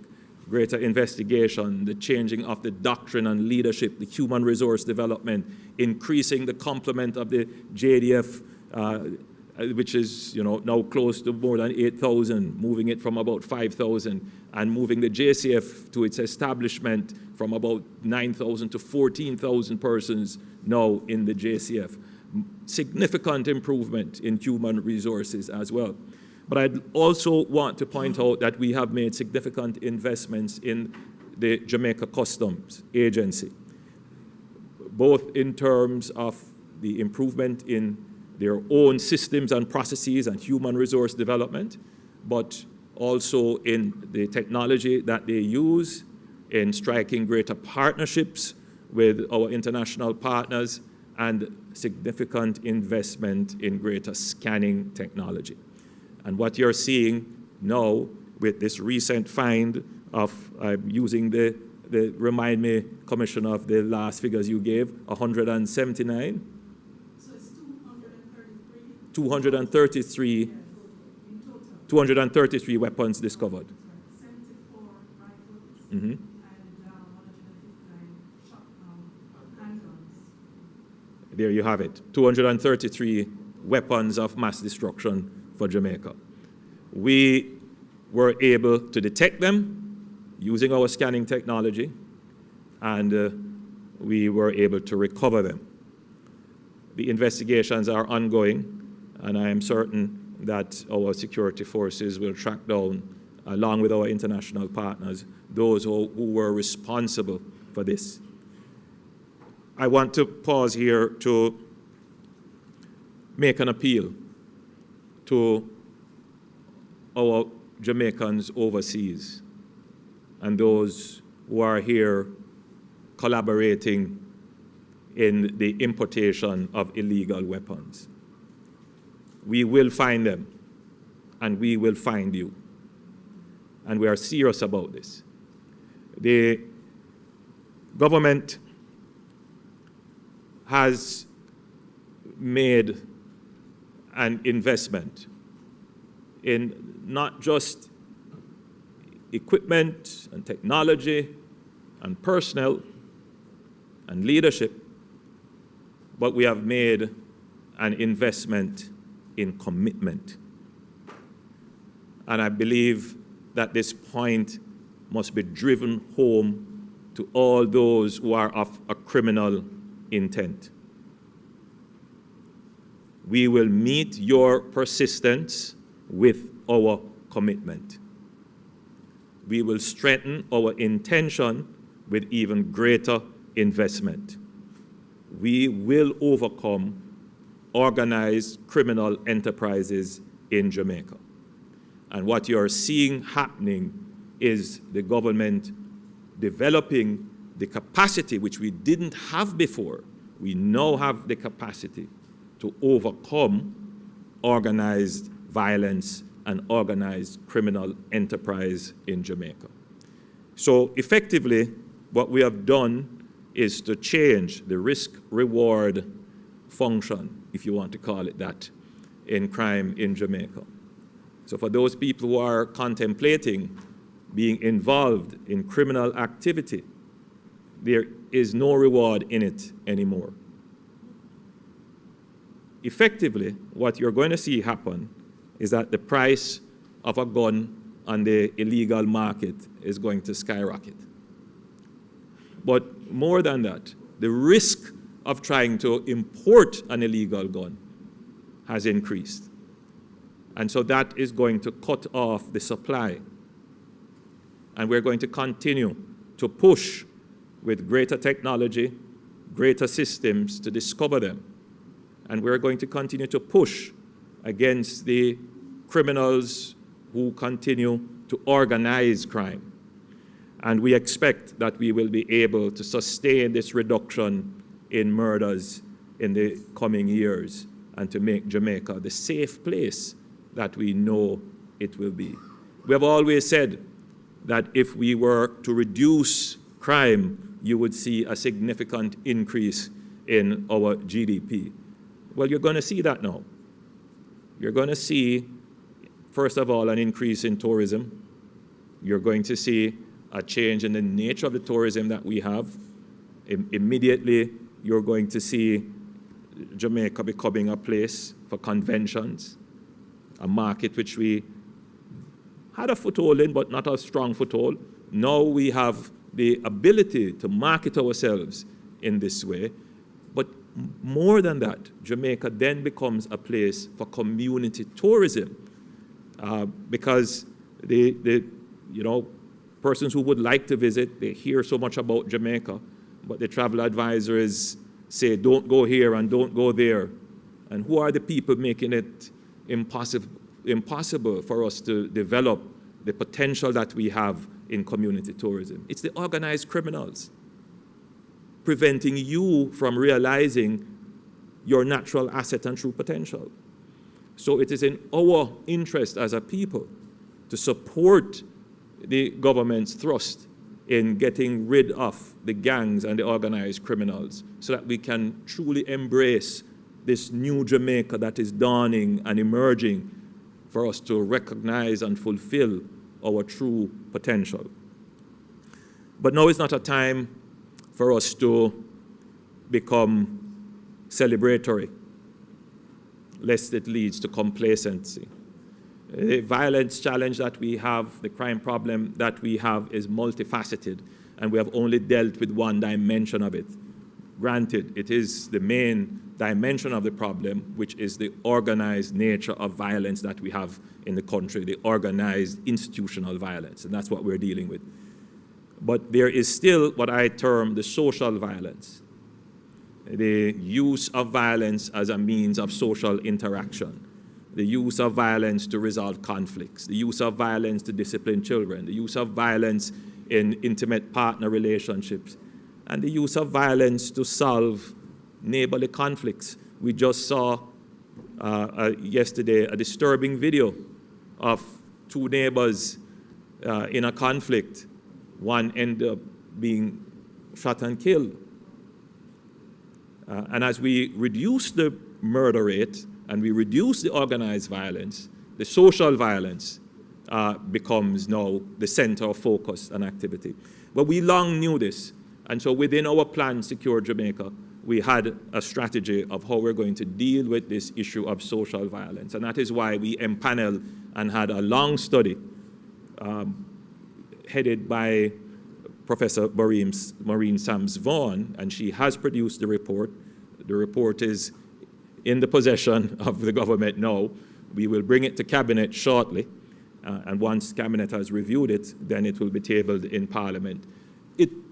greater investigation, the changing of the doctrine and leadership, the human resource development, increasing the complement of the JDF, which is now close to more than 8,000, moving it from about 5,000, and moving the JCF to its establishment from about 9,000 to 14,000 persons now in the JCF. Significant improvement in human resources as well. But I'd also want to point out that we have made significant investments in the Jamaica Customs Agency, both in terms of the improvement in their own systems and processes and human resource development, but also in the technology that they use in striking greater partnerships with our international partners and significant investment in greater scanning technology. And what you're seeing now with this recent find of, using the remind me, Commissioner, of the last figures you gave, 179? So it's 233? 233 weapons discovered. 74 rifles Mm-hmm. and 159 handguns. There you have it, 233 weapons of mass destruction for Jamaica. We were able to detect them using our scanning technology, and we were able to recover them. The investigations are ongoing, and I am certain that our security forces will track down, along with our international partners, those who were responsible for this. I want to pause here to make an appeal to our Jamaicans overseas and those who are here collaborating in the importation of illegal weapons. We will find them, and we will find you. And we are serious about this. The government has made an investment in not just equipment and technology and personnel and leadership, but we have made an investment in commitment. And I believe that this point must be driven home to all those who are of a criminal intent. We will meet your persistence with our commitment. We will strengthen our intention with even greater investment. We will overcome organized criminal enterprises in Jamaica. And what you're seeing happening is the government developing the capacity which we didn't have before. We now have the capacity to overcome organized violence and organized criminal enterprise in Jamaica. So effectively, what we have done is to change the risk-reward function, if you want to call it that, in crime in Jamaica. So for those people who are contemplating being involved in criminal activity, there is no reward in it anymore. Effectively, what you're going to see happen is that the price of a gun on the illegal market is going to skyrocket. But more than that, the risk of trying to import an illegal gun has increased. And so that is going to cut off the supply. And we're going to continue to push with greater technology, greater systems to discover them. And we're going to continue to push against the criminals who continue to organize crime. And we expect that we will be able to sustain this reduction in murders in the coming years and to make Jamaica the safe place that we know it will be. We have always said that if we were to reduce crime, you would see a significant increase in our GDP. Well, you're going to see that now. You're going to see, first of all, an increase in tourism. You're going to see a change in the nature of the tourism that we have. Immediately, you're going to see Jamaica becoming a place for conventions, a market which we had a foothold in, but not a strong foothold. Now we have the ability to market ourselves in this way. But more than that, Jamaica then becomes a place for community tourism because persons who would like to visit, they hear so much about Jamaica, but the travel advisors say, don't go here and don't go there. And who are the people making it impossible for us to develop the potential that we have in community tourism? It's the organized criminals preventing you from realizing your natural asset and true potential. So it is in our interest as a people to support the government's thrust in getting rid of the gangs and the organized criminals so that we can truly embrace this new Jamaica that is dawning and emerging for us to recognize and fulfill our true potential. But now is not a time for us to become celebratory, lest it leads to complacency. The violence challenge that we have, the crime problem that we have is multifaceted, and we have only dealt with one dimension of it. Granted, it is the main dimension of the problem, which is the organized nature of violence that we have in the country, the organized institutional violence, and that's what we're dealing with. But there is still what I term the social violence, the use of violence as a means of social interaction, the use of violence to resolve conflicts, the use of violence to discipline children, the use of violence in intimate partner relationships, and the use of violence to solve neighborly conflicts. We just saw yesterday a disturbing video of two neighbors in a conflict. One ended up being shot and killed. And as we reduce the murder rate and we reduce the organized violence, the social violence becomes now the center of focus and activity. But we long knew this. And so within our plan, Secure Jamaica, we had a strategy of how we're going to deal with this issue of social violence. And that is why we empaneled and had a long study headed by Professor Maureen Sams-Vaughan, and she has produced the report. The report is in the possession of the government now. We will bring it to Cabinet shortly, and once Cabinet has reviewed it, then it will be tabled in Parliament.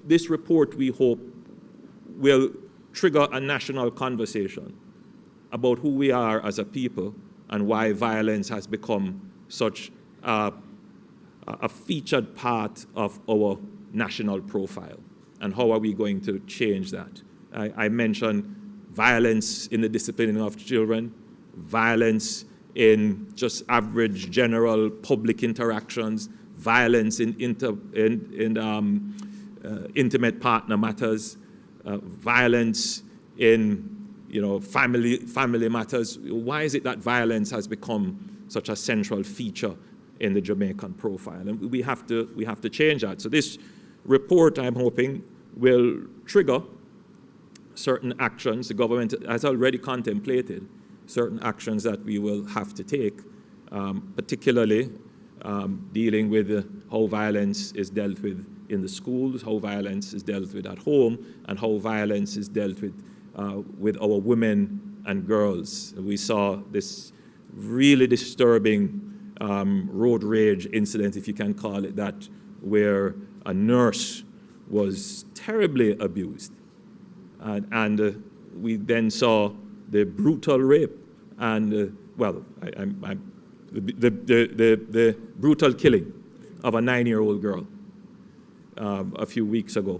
This report, we hope, will trigger a national conversation about who we are as a people and why violence has become such a featured part of our national profile. And how are we going to change that? I mentioned violence in the disciplining of children, violence in just average general public interactions, violence in intimate partner matters, violence in family matters. Why is it that violence has become such a central feature in the Jamaican profile? And we have to change that. So this report, I'm hoping, will trigger certain actions. The government has already contemplated certain actions that we will have to take, particularly dealing with how violence is dealt with in the schools, how violence is dealt with at home, and how violence is dealt with our women and girls. We saw this really disturbing road rage incident, if you can call it that, where a nurse was terribly abused. And we then saw the brutal rape and, the brutal killing of a 9-year-old girl a few weeks ago.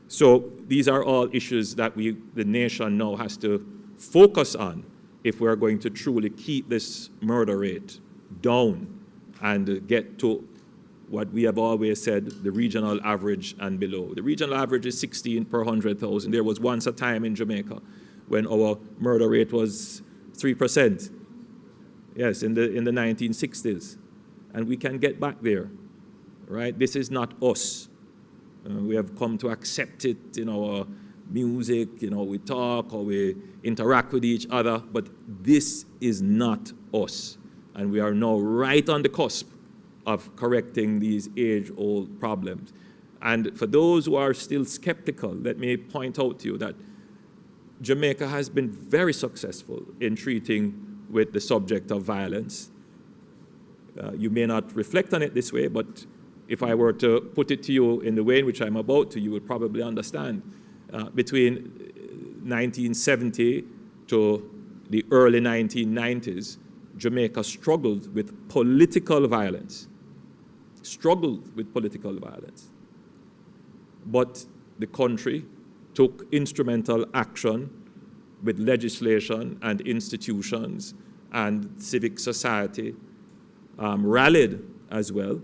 So these are all issues that the nation now has to focus on if we're going to truly keep this murder rate down and get to what we have always said, the regional average and below. The regional average is 16 per 100,000. There was once a time in Jamaica when our murder rate was 3%. Yes, in the 1960s. And we can get back there, right? This is not us. We have come to accept it in our music, we talk or we interact with each other, but this is not us. And we are now right on the cusp of correcting these age-old problems. And for those who are still skeptical, let me point out to you that Jamaica has been very successful in treating with the subject of violence. You may not reflect on it this way, but if I were to put it to you in the way in which I'm about to, you would probably understand. Between 1970 to the early 1990s, Jamaica struggled with political violence. But the country took instrumental action with legislation and institutions, and civic society rallied as well,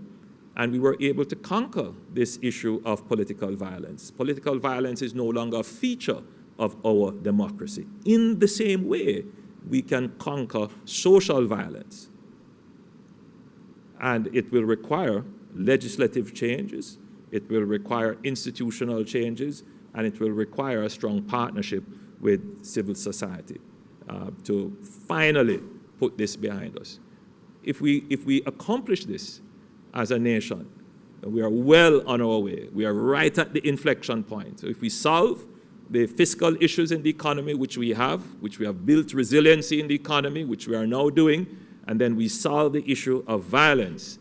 and we were able to conquer this issue of political violence. Political violence is no longer a feature of our democracy. In the same way, we can conquer social violence. And it will require legislative changes, it will require institutional changes, and it will require a strong partnership with civil society to finally put this behind us. If we accomplish this as a nation, we are well on our way. We are right at the inflection point. So if we solve the fiscal issues in the economy, which we have built resiliency in the economy, which we are now doing, and then we solve the issue of violence,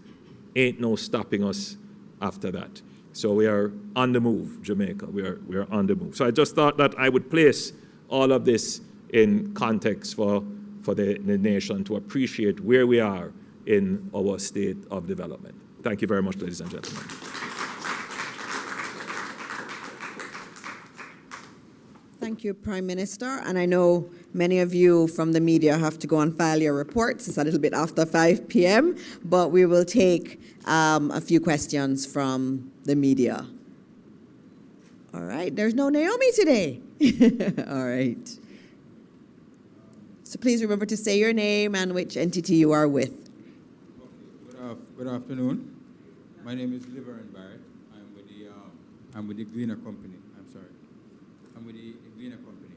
ain't no stopping us after that. So we are on the move, Jamaica. We are on the move. So I just thought that I would place all of this in context for the nation to appreciate where we are in our state of development. Thank you very much, ladies and gentlemen. Thank you, Prime Minister. And I know many of you from the media have to go and file your reports. It's a little bit after 5 p.m., but we will take a few questions from the media. All right, there's no Naomi today. All right. So please remember to say your name and which entity you are with. Good afternoon. My name is Liveran Barrett. I'm with the Gleaner Company. I'm with the Gleaner Company.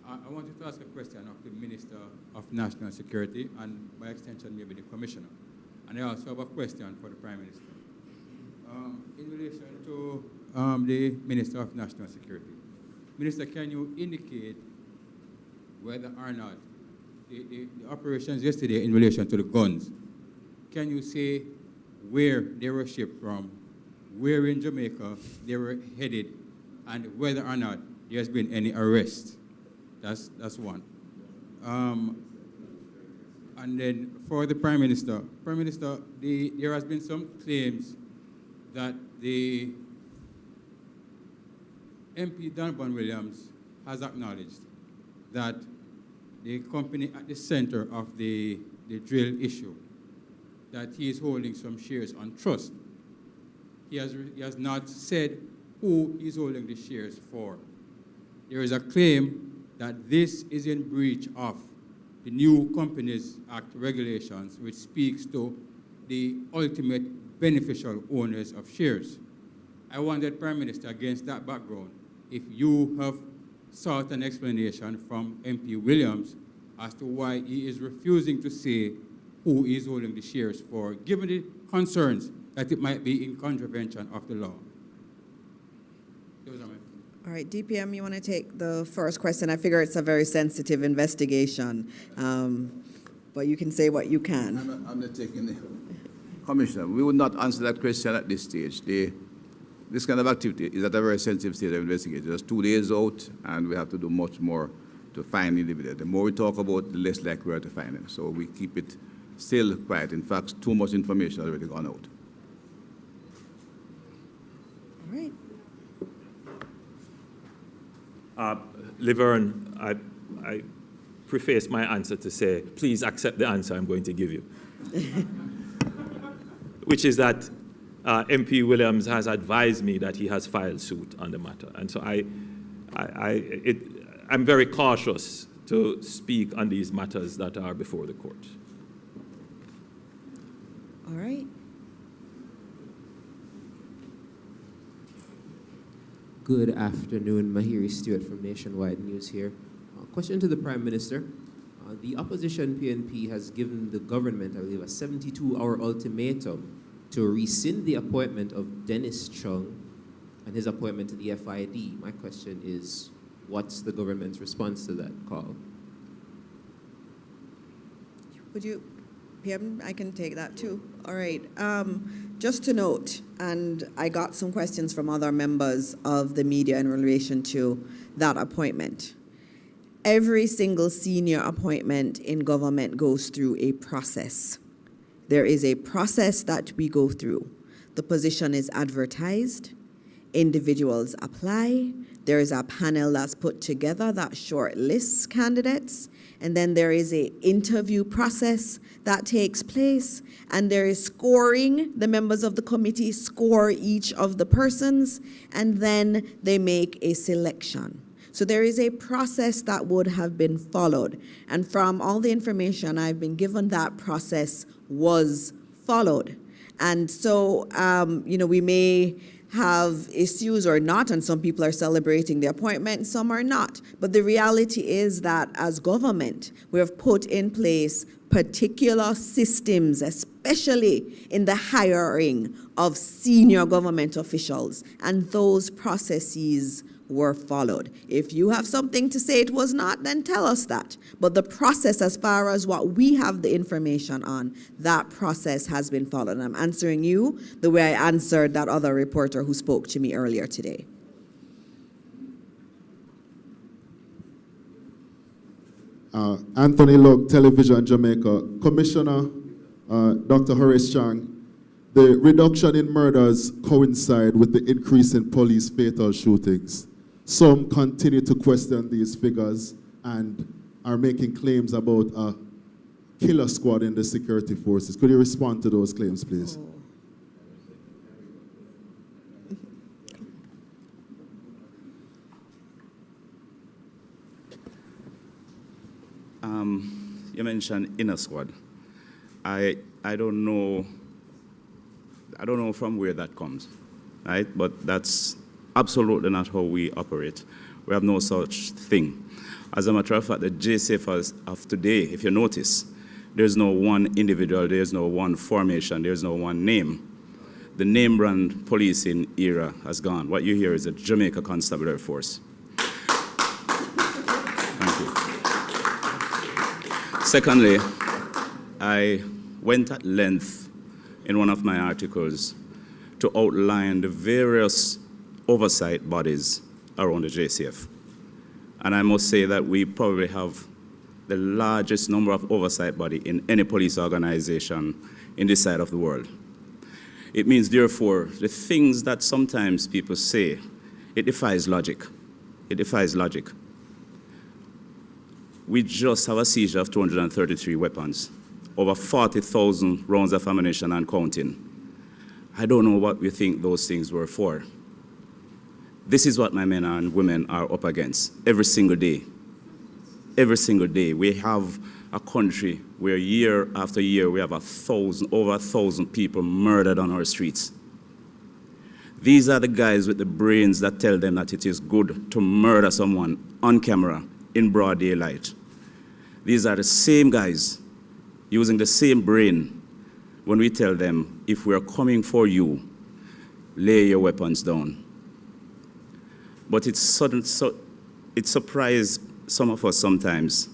I wanted to ask a question of the Minister of National Security and by extension maybe the Commissioner. And I also have a question for the Prime Minister. In relation to the Minister of National Security. Minister, can you indicate whether or not the operations yesterday in relation to the guns, can you say where they were shipped from, where in Jamaica they were headed, and whether or not there has been any arrest? That's one. And then for the Prime Minister, there has been some claims that the MP Donovan Williams has acknowledged that the company at the center of the drill issue, that he is holding some shares on trust. He has not said who he's holding the shares for. There is a claim that this is in breach of the new Companies Act regulations, which speaks to the ultimate beneficial owners of shares. I wanted, Prime Minister, against that background, if you have sought an explanation from MP Williams as to why he is refusing to say who he is holding the shares for, given the concerns that it might be in contravention of the law. Those are my questions. All right, DPM, you want to take the first question? I figure it's a very sensitive investigation, but you can say what you can. I'm not taking the Commissioner. We would not answer that question at this stage. This kind of activity is at a very sensitive stage of investigation. There's 2 days out, and we have to do much more to find the individual. The more we talk about, the less likely we are to find them. So we keep it still quiet. In fact, too much information has already gone out. All right. Laverne, I preface my answer to say, please accept the answer I'm going to give you, which is that MP Williams has advised me that he has filed suit on the matter. And so I'm very cautious to speak on these matters that are before the court. All right. Good afternoon, Mahiri Stewart from Nationwide News here. Question to the Prime Minister. The opposition PNP has given the government, I believe, a 72-hour ultimatum to rescind the appointment of Dennis Chang and his appointment to the FID. My question is, what's the government's response to that call? Would you, PM, I can take that too. All right. Just to note, and I got some questions from other members of the media in relation to that appointment. Every single senior appointment in government goes through a process. There is a process that we go through. The position is advertised, individuals apply, there is a panel that's put together that shortlists candidates, and then there is an interview process that takes place, and there is scoring. The members of the committee score each of the persons, and then they make a selection. So there is a process that would have been followed. And from all the information I've been given, that process was followed. And so, we may have issues or not, and some people are celebrating the appointment, and some are not. But the reality is that as government, we have put in place particular systems, especially in the hiring of senior government officials, and those processes were followed. If you have something to say it was not, then tell us that. But the process, as far as what we have the information on, that process has been followed. And I'm answering you the way I answered that other reporter who spoke to me earlier today. Anthony Lug, Television Jamaica. Commissioner Dr. Horace Chang, the reduction in murders coincide with the increase in police fatal shootings. Some continue to question these figures and are making claims about a killer squad in the security forces. Could you respond to those claims, please? You mentioned inner squad. I don't know from where that comes, right? But that's absolutely not how we operate. We have no such thing. As a matter of fact, the JSAF of today, if you notice, there's no one individual, there's no one formation, there's no one name. The name brand policing era has gone. What you hear is a Jamaica Constabulary Force. Thank you. Secondly, I went at length in one of my articles to outline the various oversight bodies around the JCF. And I must say that we probably have the largest number of oversight body in any police organization in this side of the world. It means, therefore, the things that sometimes people say, it defies logic. It defies logic. We just have a seizure of 233 weapons, over 40,000 rounds of ammunition and counting. I don't know what we think those things were for. This is what my men and women are up against every single day. Every single day. We have a country where year after year we have over 1,000 people murdered on our streets. These are the guys with the brains that tell them that it is good to murder someone on camera in broad daylight. These are the same guys using the same brain when we tell them, if we are coming for you, lay your weapons down. But it surprised some of us sometimes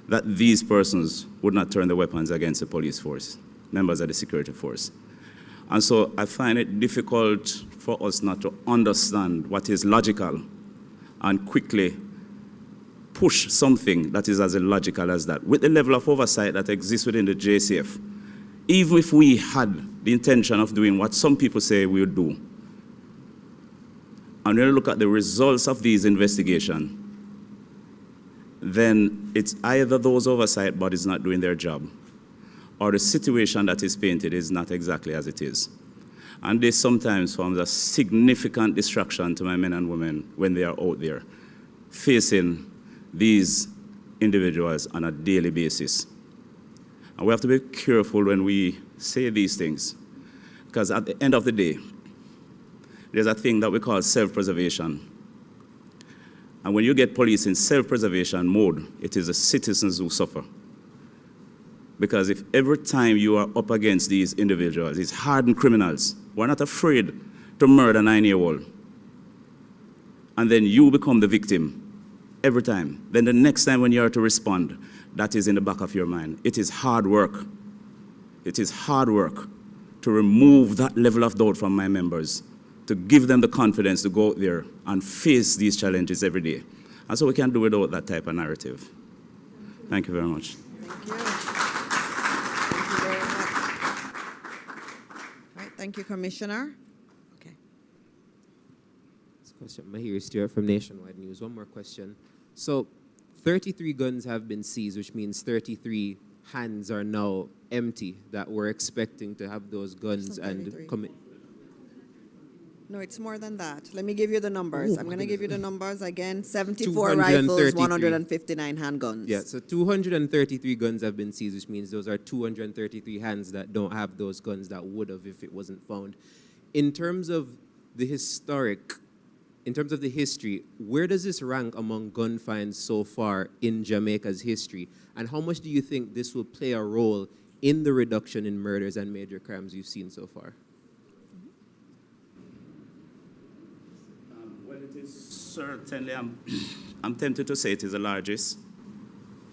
that these persons would not turn their weapons against the police force, members of the security force. And so I find it difficult for us not to understand what is logical and quickly push something that is as illogical as that. With the level of oversight that exists within the JCF, even if we had the intention of doing what some people say we would do, and when you look at the results of these investigations, then it's either those oversight bodies not doing their job, or the situation that is painted is not exactly as it is. And this sometimes forms a significant distraction to my men and women when they are out there, facing these individuals on a daily basis. And we have to be careful when we say these things, because at the end of the day, there's a thing that we call self-preservation. And when you get police in self-preservation mode, it is the citizens who suffer. Because if every time you are up against these individuals, these hardened criminals who are not afraid to murder a 9-year-old, and then you become the victim every time, then the next time when you are to respond, that is in the back of your mind. It is hard work. It is hard work to remove that level of doubt from my members, to give them the confidence to go out there and face these challenges every day. And so we can't do without that type of narrative. Thank you very much. Thank you. Thank you very much. All right, thank you, Commissioner. Okay. This question, Mahir Stewart from Nationwide News. One more question. So 33 guns have been seized, which means 33 hands are now empty that were expecting to have those guns and commit. No, it's more than that. Let me give you the numbers. Oh, I'm going to give you the numbers again. 74 rifles, 159 handguns. Yeah, so 233 guns have been seized, which means those are 233 hands that don't have those guns that would have if it wasn't found. In terms of the history, where does this rank among gun finds so far in Jamaica's history? And how much do you think this will play a role in the reduction in murders and major crimes you've seen so far? Well, it is certainly, I'm tempted to say it is the largest.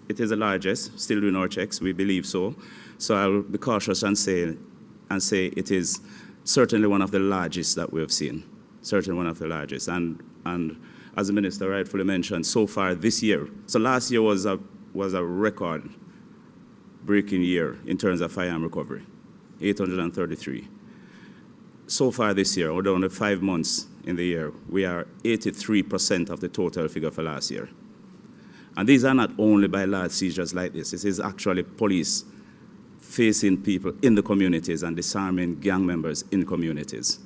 It is the largest, still doing our checks, we believe so. So I'll be cautious and say it is certainly one of the largest that we have seen. Certainly one of the largest. And as the Minister rightfully mentioned, so far this year, so last year was a record-breaking year in terms of firearm recovery, 833. So far this year, or only 5 months in the year, we are 83% of the total figure for last year. And these are not only by large seizures like this. This is actually police facing people in the communities and disarming gang members in communities.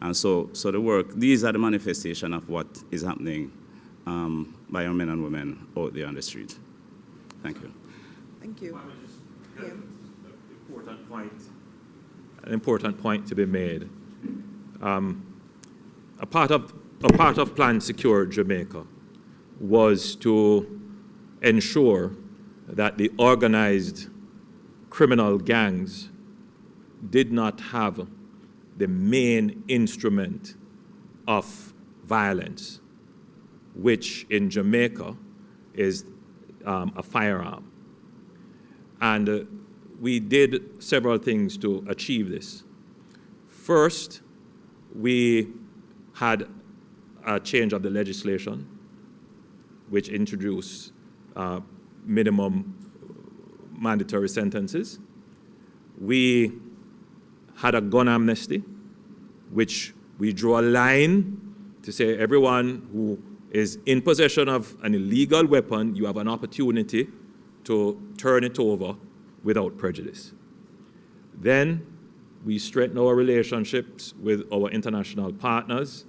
And so the work, these are the manifestation of what is happening by our men and women out there on the street. Thank you. Thank you. An important point to be made. A part of Plan Secure Jamaica was to ensure that the organized criminal gangs did not have the main instrument of violence, which in Jamaica is a firearm. And we did several things to achieve this. First, we had a change of the legislation, which introduced minimum mandatory sentences. We had a gun amnesty, which we drew a line to say everyone who is in possession of an illegal weapon, you have an opportunity to turn it over without prejudice. Then we strengthen our relationships with our international partners.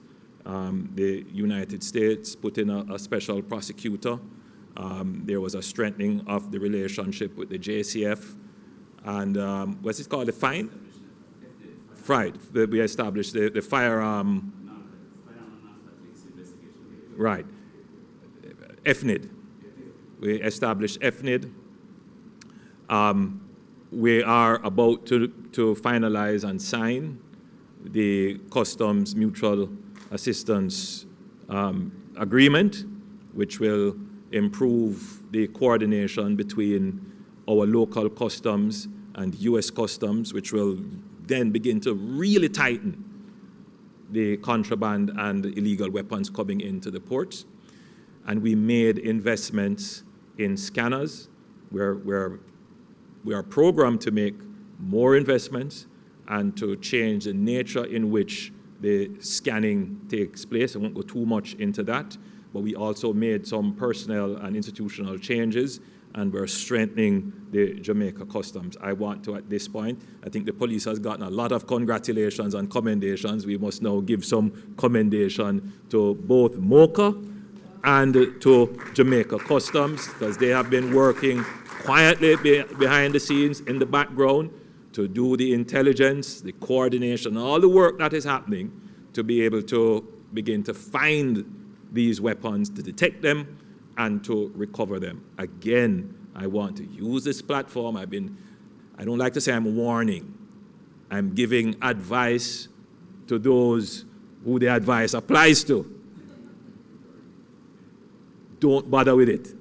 The United States put in a special prosecutor. There was a strengthening of the relationship with the JCF. And what's it called? The fine? Right. We established the firearm. Right. FNID. We established FNID. We are about to finalize and sign the Customs Mutual Assistance Agreement, which will improve the coordination between our local customs and U.S. customs, which will then begin to really tighten the contraband and illegal weapons coming into the ports. And we made investments in scanners. We are programmed to make more investments and to change the nature in which the scanning takes place. I won't go too much into that, but we also made some personnel and institutional changes, and we're strengthening the Jamaica customs. I want to, at this point, I think the police has gotten a lot of congratulations and commendations. We must now give some commendation to both MOCA and to Jamaica Customs, because they have been working quietly behind the scenes in the background to do the intelligence, the coordination, all the work that is happening to be able to begin to find these weapons, to detect them, and to recover them. Again, I want to use this platform. I don't like to say I'm warning. I'm giving advice to those who the advice applies to. Don't bother with it.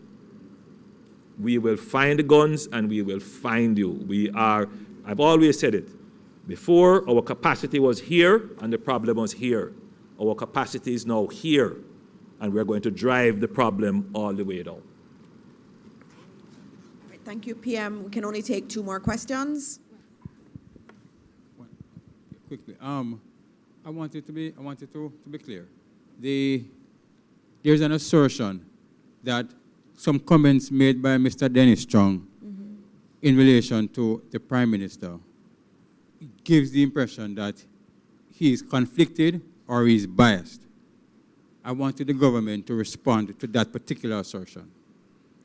We will find the guns and we will find you. I've always said it. Before, our capacity was here and the problem was here. Our capacity is now here, and we're going to drive the problem all the way down. Right, thank you, PM. We can only take 2 more questions. Quickly, I wanted to be clear. There's an assertion that some comments made by Mr. Dennis Chang in relation to the Prime Minister gives the impression that he is conflicted or he is biased. I wanted the government to respond to that particular assertion.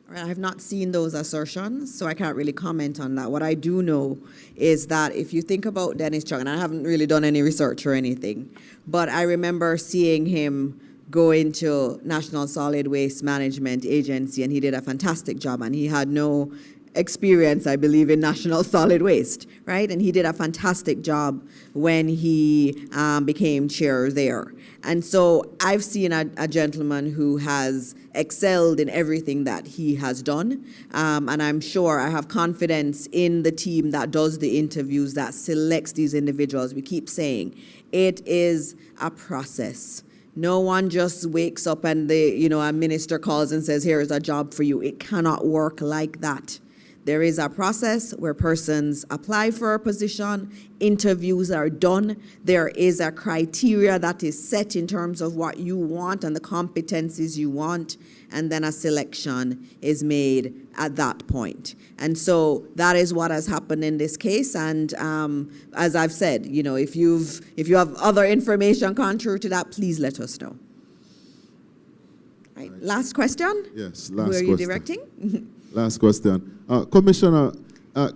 I have not seen those assertions, so I can't really comment on that. What I do know is that if you think about Dennis Chang, and I haven't really done any research or anything, but I remember seeing him go into National Solid Waste Management Agency, and he did a fantastic job, and he had no experience, I believe, in National Solid Waste, right? And he did a fantastic job when he became chair there. And so I've seen a gentleman who has excelled in everything that he has done. And I'm sure I have confidence in the team that does the interviews, that selects these individuals. We keep saying it is a process. No one just wakes up and a minister calls and says, here is a job for you. It cannot work like that. There is a process where persons apply for a position, interviews are done, there is a criteria that is set in terms of what you want and the competencies you want, and then a selection is made at that point. And so that is what has happened in this case, and as I've said, if you have other information contrary to that, please let us know. Right. Last question? Yes, last question. Who are you directing? Last question. Commissioner,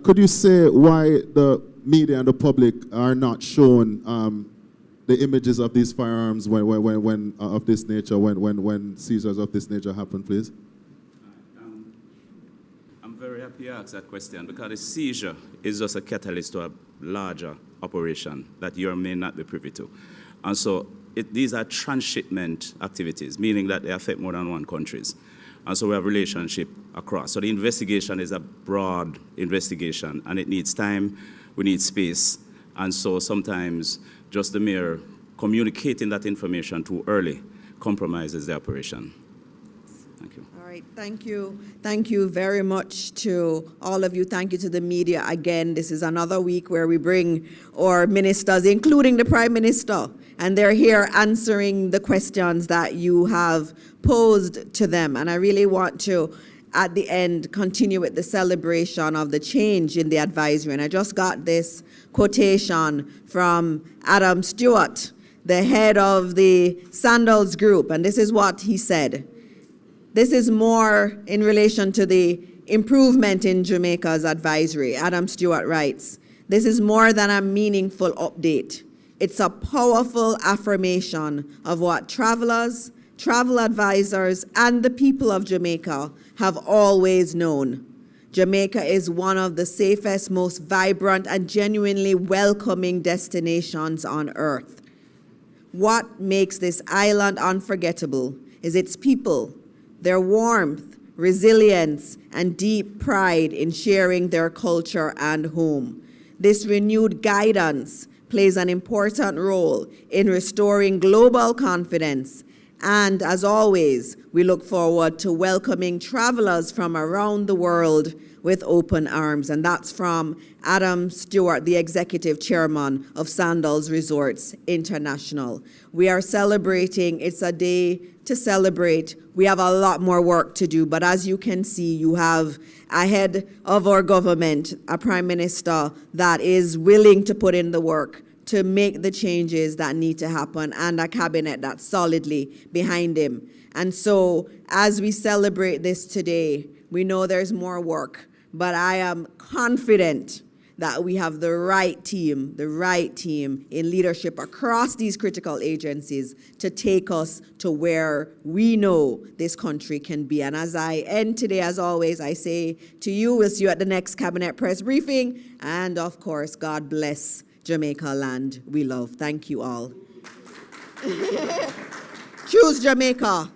could you say why the media and the public are not shown the images of these firearms when of this nature, when seizures of this nature happen, please? I'm very happy you asked that question, because a seizure is just a catalyst to a larger operation that you may not be privy to. And so these are transshipment activities, meaning that they affect more than one countries. And so we have relationship across. So the investigation is a broad investigation, and it needs time, we need space. And so sometimes just the mere communicating that information too early compromises the operation. Thank you. All right. right, thank you. Thank you very much to all of you. Thank you to the media. Again, this is another week where we bring our ministers, including the Prime Minister, and they're here answering the questions that you have posed to them. And I really want to, at the end, continue with the celebration of the change in the advisory. And I just got this quotation from Adam Stewart, the head of the Sandals Group, and this is what he said. This is more in relation to the improvement in Jamaica's advisory. Adam Stewart writes, "This is more than a meaningful update. It's a powerful affirmation of what travelers, travel advisors, and the people of Jamaica have always known. Jamaica is one of the safest, most vibrant, and genuinely welcoming destinations on earth. What makes this island unforgettable is its people, their warmth, resilience, and deep pride in sharing their culture and home. This renewed guidance plays an important role in restoring global confidence. And as always, we look forward to welcoming travelers from around the world with open arms." And that's from Adam Stewart, the executive chairman of Sandals Resorts International. We are celebrating. It's a day to celebrate. We have a lot more work to do, but as you can see, you have ahead of our government a prime minister that is willing to put in the work to make the changes that need to happen, and a cabinet that's solidly behind him. And so as we celebrate this today, we know there's more work, but I am confident that we have the right team in leadership across these critical agencies to take us to where we know this country can be. And as I end today, as always, I say to you, we'll see you at the next cabinet press briefing. And of course, God bless Jamaica land we love. Thank you all. Choose Jamaica.